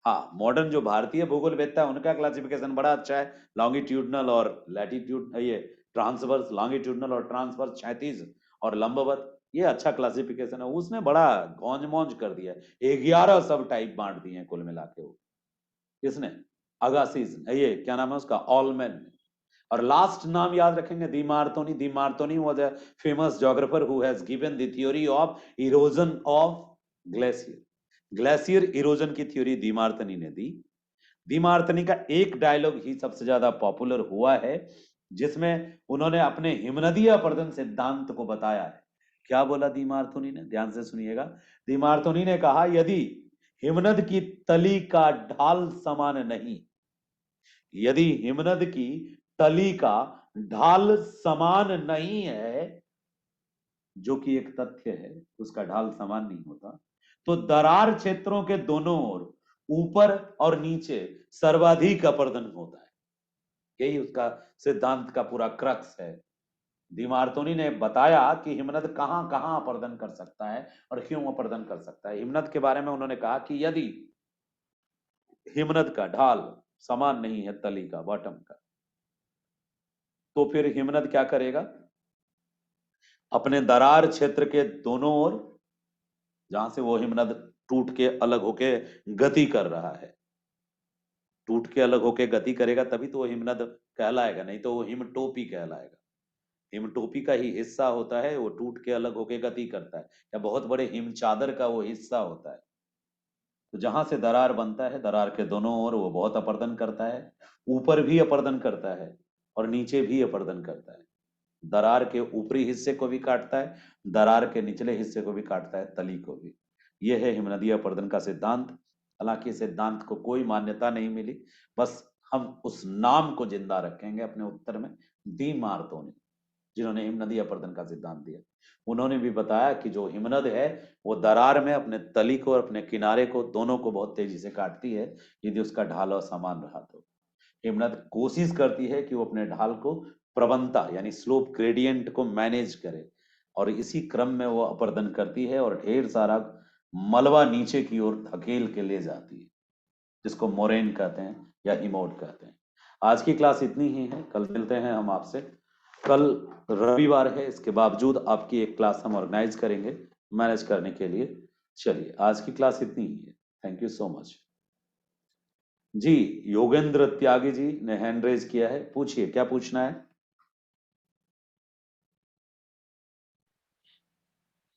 हाँ, मॉडर्न जो भारतीय भूगोलवेत्ता है उनका क्लासिफिकेशन बड़ा अच्छा है। लॉन्गिट्यूडनल और लैटिट्यूड, ये ट्रांसवर्स, लॉन्गिट्यूडनल और ट्रांसवर्स, क्षैतिज और लंबवत, ये अच्छा क्लासिफिकेशन है। उसने बड़ा गौंज मौज कर दिया है, 11 सब टाइप बांट दिए हैं कुल मिला के। वो किसने? अगासिज, ये क्या नाम है उसका, ऑलमैन। और लास्ट नाम याद रखेंगे, De Martonne. De Martonne was a famous geographer who has given the theory of erosion of glacier. Glacier erosion की थ्योरी दी मार्तोनी ने दी। दीमार्तनी का एक डायलॉग ही सबसे ज्यादा पॉपुलर हुआ है, जिसमें उन्होंने अपने हिमनदीय अपर्दन सिद्धांत को बताया है। क्या बोला दीमार्तनी ने, ध्यान से सुनिएगा। दीमार्तनी ने कहा, यदि हिमनद की तली का ढाल समान नहीं, यदि हिमनद की तली का ढाल समान नहीं है, जो कि एक तथ्य है, उसका ढाल समान नहीं होता, तो दरार क्षेत्रों के दोनों ओर, ऊपर और नीचे सर्वाधिक अपर्दन होता है। यही उसका सिद्धांत का पूरा क्रक्स है। दीमार्तोनी ने बताया कि हिमनद कहां कहां अपर्दन कर सकता है और क्यों अपर्दन कर सकता है। हिमनद के बारे में उन्होंने कहा कि यदि हिमनद का ढाल समान नहीं है तली का, बॉटम का, तो फिर हिमनद क्या करेगा, अपने दरार क्षेत्र के दोनों ओर, जहां से वो हिमनद टूट के अलग होके गति कर रहा है, टूट के अलग होके गति करेगा तभी तो वो हिमनद कहलाएगा, नहीं तो वो हिमटोपी कहलाएगा। हिमटोपी का ही हिस्सा होता है, वो टूट के अलग होके गति करता है, या बहुत बड़े हिम चादर का वो हिस्सा होता है। तो जहां से दरार बनता है, दरार के दोनों ओर वो बहुत अपर्दन करता है, ऊपर भी अपर्दन करता है और नीचे भी अपर्दन करता है। दरार के ऊपरी हिस्से को भी काटता है, दरार के निचले हिस्से को भी काटता है, तली को भी। यह है हिमनदीय अपर्दन का सिद्धांत। हालांकि इस सिद्धांत को कोई मान्यता नहीं मिली, बस हम उस नाम को जिंदा रखेंगे अपने उत्तर में। दी मार्तोनी, जिन्होंने हिमनदी अपर्दन का सिद्धांत दिया, उन्होंने भी बताया कि जो हिमनद है वो दरार में अपने तली को और अपने किनारे को, दोनों को बहुत तेजी से काटती है, यदि उसका ढाल असमान रहा तो। हिमनद कोशिश करती है कि वो अपने ढाल को प्रवणता यानी स्लोप ग्रेडियंट को मैनेज करे, और इसी क्रम में वो अपर्दन करती है और ढेर सारा मलबा नीचे की ओर धकेल के ले जाती है, जिसको मोरेन कहते हैं या हिमोड कहते हैं। आज की क्लास इतनी ही है, कल मिलते हैं हम आपसे। कल रविवार है, इसके बावजूद आपकी एक क्लास हम ऑर्गेनाइज करेंगे मैनेज करने के लिए। चलिए, आज की क्लास इतनी ही है। Thank you so much. जी, योगेंद्र त्यागी जी ने हैंड रेज किया है, पूछिए क्या पूछना है।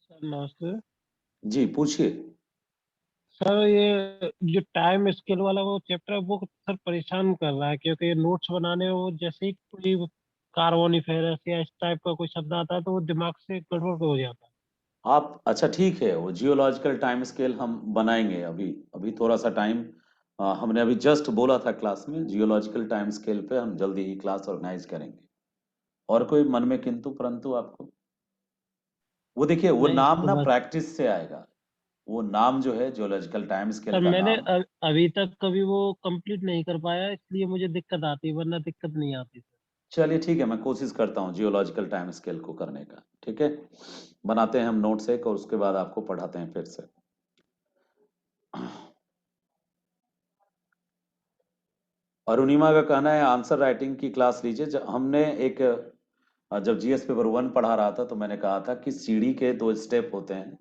सर नमस्ते। जी पूछिए। सर ये जो टाइम स्केल वाला वो चैप्टर है वो सर परेशान कर रहा है, क्योंकि ये नोट्स बनाने में वो जैसे ही कोई कार्बोनिफेरस या इस टाइप का कोई शब्द आता है तो वो दिमाग से गड़बड़ हो जाता है। आप अच्छा ठीक है, वो जियोलॉजिकल टाइम स्केल हम बनाएंगे। अभी अभी थोड़ा सा टाइम, हमने अभी जस्ट बोला था क्लास में, जियोलॉजिकल टाइम स्केल पे हम जल्दी ही क्लास ऑर्गेनाइज करेंगे। और कोई मन में किंतु परंतु आपको? वो देखिए, वो नहीं नाम सर ना बस। प्रैक्टिस से आएगा। वो नाम जो है जियोलॉजिकल टाइम स्केल सर का मैंने नाम। अभी तक कभी वो कंप्लीट नहीं कर पाया, इसलिए मुझे दिक्कत आती है, वरना दिक्कत नहीं आती सर। चलिए ठीक है, मैं कोशिश करता हूँ जियोलॉजिकल टाइम स्केल को करने का। ठीक है, बनाते हैं हम नोट्स एक, और उसके बाद आपको पढ़ाते हैं फिर से। अरुणिमा का कहना है आंसर राइटिंग की क्लास लीजिए। हमने एक, जब जीएस पेपर 1 पढ़ा रहा था तो मैंने कहा था कि सीढ़ी के 2 स्टेप होते हैं।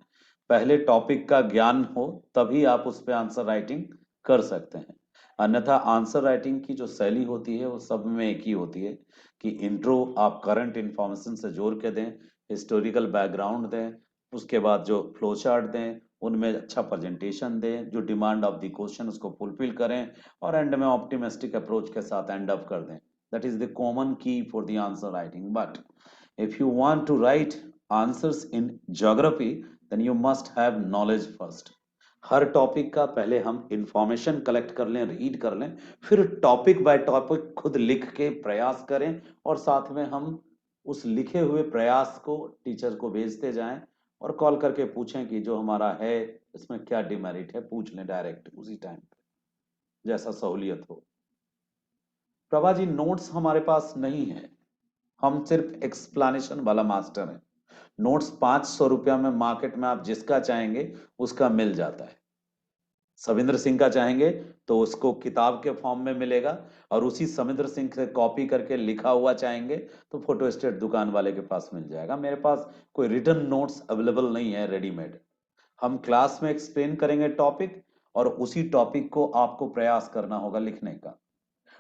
पहले टॉपिक का ज्ञान हो तभी आप उस पर आंसर राइटिंग कर सकते हैं, अन्यथा आंसर राइटिंग की जो शैली होती है वो सब में एक ही होती है कि इंट्रो आप करंट इंफॉर्मेशन से जोड़ के दें, हिस्टोरिकल बैकग्राउंड दें, उसके बाद जो फ्लो चार्ट दें, उनमें अच्छा प्रेजेंटेशन दें, जो डिमांड ऑफ द क्वेश्चन उसको फुलफिल करें, और एंड में ऑप्टिमिस्टिक अप्रोच के साथ एंड अप कर दें। That is the common key for the answer writing. But if you want to write answers in geography, then you must have knowledge first. Her topic का पहले हम इंफॉर्मेशन कलेक्ट कर लें, रीड कर लें, फिर टॉपिक बाय टॉपिक खुद लिख के प्रयास करें, और साथ में हम उस लिखे हुए प्रयास को टीचर को भेजते जाएं, और कॉल करके पूछें कि जो हमारा है इसमें क्या डिमेरिट है, पूछ लें डायरेक्ट उसी टाइम पे, जैसा सहूलियत हो। प्रभा जी, नोट्स हमारे पास नहीं है, हम सिर्फ एक्सप्लेनेशन वाला मास्टर हैं। नोट्स 500 रुपया में मार्केट में आप जिसका चाहेंगे उसका मिल जाता है। सविंद्र सिंह का चाहेंगे तो उसको किताब के फॉर्म में मिलेगा, और उसी सविंद्र सिंह से कॉपी करके लिखा हुआ चाहेंगे तो फोटोस्टेट दुकान वाले के पास मिल जाएगा। मेरे पास कोई रिटन नोट्स अवेलेबल नहीं है रेडीमेड। हम क्लास में एक्सप्लेन करेंगे टॉपिक, और उसी टॉपिक को आपको प्रयास करना होगा लिखने का।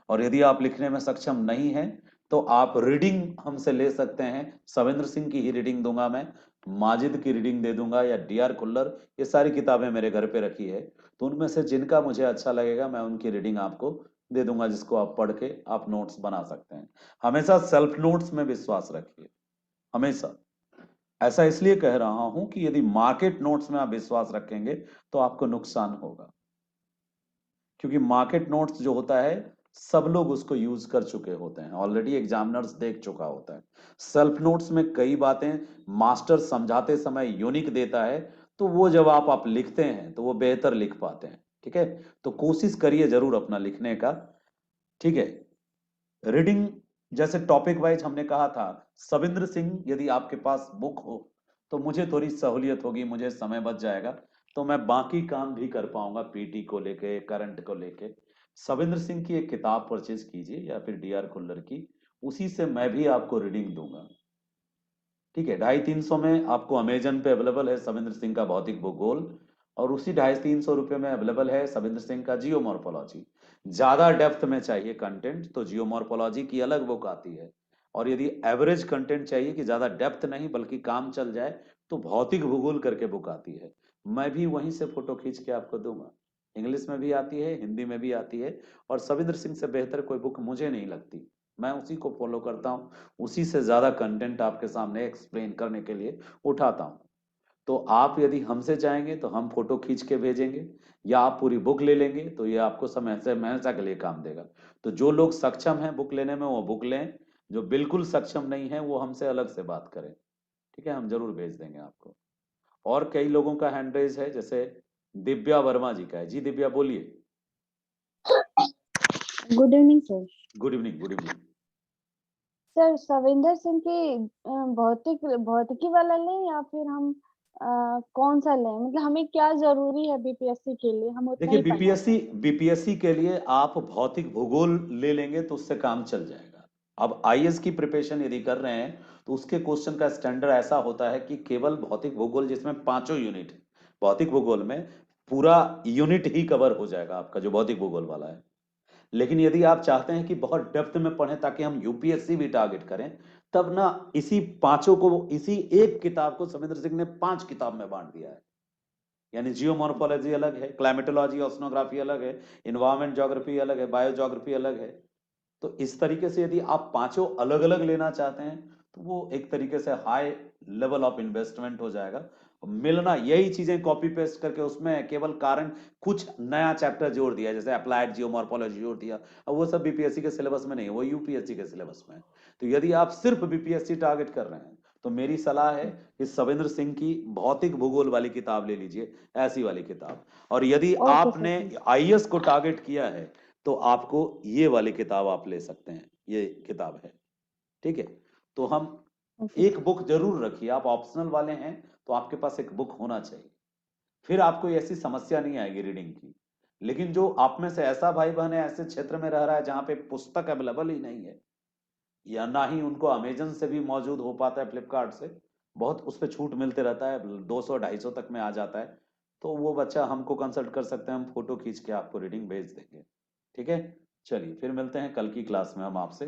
और यदि आप लिखने में सक्षम नहीं हैं तो आप रीडिंग हमसे ले सकते हैं, सविंद्र सिंह की ही रीडिंग दूंगा मैं, माजिद की रीडिंग दे दूंगा या डी.आर. खुल्लर, ये सारी किताबें मेरे घर पे रखी है। तो उनमें से जिनका मुझे अच्छा लगेगा मैं उनकी रीडिंग आपको दे दूंगा, जिसको आप पढ़ के आप नोट्स बना सकते हैं। हमेशा सेल्फ नोट्स में विश्वास रखिए, हमेशा। ऐसा इसलिए कह रहा हूं कि यदि मार्केट नोट्स में आप विश्वास रखेंगे तो आपको नुकसान होगा, क्योंकि मार्केट नोट्स जो होता है सब लोग उसको यूज कर चुके होते हैं, ऑलरेडी एग्जामिनर्स देख चुका होता है। सेल्फ नोट्स में कई बातें मास्टर समझाते समय यूनिक देता है, तो वो जब आप लिखते हैं तो वो बेहतर लिख पाते हैं। ठीक है, तो कोशिश करिए जरूर अपना लिखने का। ठीक है, रीडिंग जैसे टॉपिक वाइज हमने कहा था, सविंद्र सिंह यदि आपके पास बुक हो तो मुझे थोड़ी सहूलियत होगी, मुझे समय बच जाएगा, तो मैं बाकी काम भी कर पाऊंगा, पीटी को लेके, करंट को लेके। सविंद्र सिंह की एक किताब परचेज कीजिए या फिर डी.आर. खुल्लर की, उसी से मैं भी आपको रीडिंग दूंगा। ठीक है, 250-300 में आपको अमेजन पे अवेलेबल है सविंद्र सिंह का भौतिक भूगोल, और उसी 250-300 रुपये में अवेलेबल है सविंद्र सिंह का जियोमॉर्फोलॉजी। ज्यादा डेप्थ में चाहिए कंटेंट तो जियोमॉर्फोलॉजी की अलग बुक आती है, और यदि एवरेज कंटेंट चाहिए कि ज्यादा डेप्थ नहीं बल्कि काम चल जाए, तो भौतिक भूगोल करके बुक आती है। मैं भी वहीं से फोटो खींच के आपको दूंगा, इंग्लिश में भी आती है, हिंदी में भी आती है, और सविंद्र सिंह से बेहतर कोई बुक मुझे नहीं लगती। मैं उसी को फॉलो करता हूँ, उसी से ज्यादा कंटेंट आपके सामने एक्सप्लेन करने के लिए उठाता हूं। तो आप यदि हमसे चाहेंगे तो हम फोटो खींच के भेजेंगे, या आप पूरी बुक ले लेंगे तो ये आपको समय से हमेशा के लिए काम देगा। तो जो लोग सक्षम हैं बुक लेने में वो बुक लें, जो बिल्कुल सक्षम नहीं है वो हमसे अलग से बात करें। ठीक है, हम जरूर भेज देंगे आपको। और कई लोगों का हैंड रेज है, जैसे दिव्या वर्मा जी का है। जी दिव्या बोलिए। Good evening sir. Good evening, good evening. Sir Savinder Singh की भौतिकी वाला लें या फिर हम कौन सा लें, मतलब हमें क्या जरूरी है बीपीएससी के लिए, हम उतना देखिए, ही पढ़ना चाहते हैं। बीपीएससी के लिए आप भौतिक भूगोल ले लेंगे तो उससे काम चल जाएगा। अब आईएएस की प्रिपरेशन यदि कर रहे हैं तो उसके क्वेश्चन का स्टैंडर्ड ऐसा होता है कि केवल भौतिक भूगोल, जिसमें पांचों यूनिट है, भौतिक भूगोल में पूरा यूनिट ही कवर हो जाएगा आपका जो भौतिक भूगोल वाला है। लेकिन यदि आप चाहते हैं कि बहुत डेप्थ में पढ़ें ताकि हम यूपीएससी भी टारगेट करें, तब ना इसी पांचों को, इसी एक किताब को सविंद्र सिंह ने 5 किताब में बांट दिया है। यानी जियोमॉर्फोलॉजी अलग है, क्लाइमेटोलॉजी ओशनोग्राफी अलग है, इन्वायरमेंट ज्योग्राफी अलग है, बायो ज्योग्राफी अलग है। तो इस तरीके से यदि आप पांचों अलग अलग लेना चाहते हैं तो वो एक तरीके से हाई लेवल ऑफ इन्वेस्टमेंट हो जाएगा। मिलना यही चीजें कॉपी पेस्ट करके उसमें केवल कारण कुछ नया चैप्टर जोड़ दिया, जैसे अप्लाइड जियोमॉर्फोलॉजी जोड़ दिया, अब वो सब बीपीएससी के सिलेबस में नहीं है, वो यूपीएससी के सिलेबस में है। तो यदि आप सिर्फ बीपीएससी टारगेट कर रहे हैं तो मेरी सलाह है कि सविंद्र सिंह की भौतिक भूगोल वाली किताब ले लीजिए, ऐसी वाली किताब। और यदि ओके सर, आपने थैंक आईएएस को टारगेट किया है तो आपको ये वाली किताब आप ले सकते हैं, ये किताब है। ठीक है, तो हम यू। ओके एक बुक जरूर रखिए, आप ऑप्शनल वाले हैं तो आपके पास एक बुक होना चाहिए, फिर आपको ऐसी समस्या नहीं आएगी रीडिंग की। लेकिन जो आप में से ऐसा भाई बहन है, ऐसे क्षेत्र में रह रहा है जहां पे पुस्तक अवेलेबल ही नहीं है, या ना ही उनको अमेजन से भी मौजूद हो पाता है, फ्लिपकार्ट से बहुत उस पर छूट मिलते रहता है, 200-250 तक में आ जाता है, तो वो बच्चा हमको कंसल्ट कर सकते हैं, हम फोटो खींच के आपको रीडिंग भेज देंगे। ठीक है, चलिए फिर मिलते हैं कल की क्लास में हम आपसे।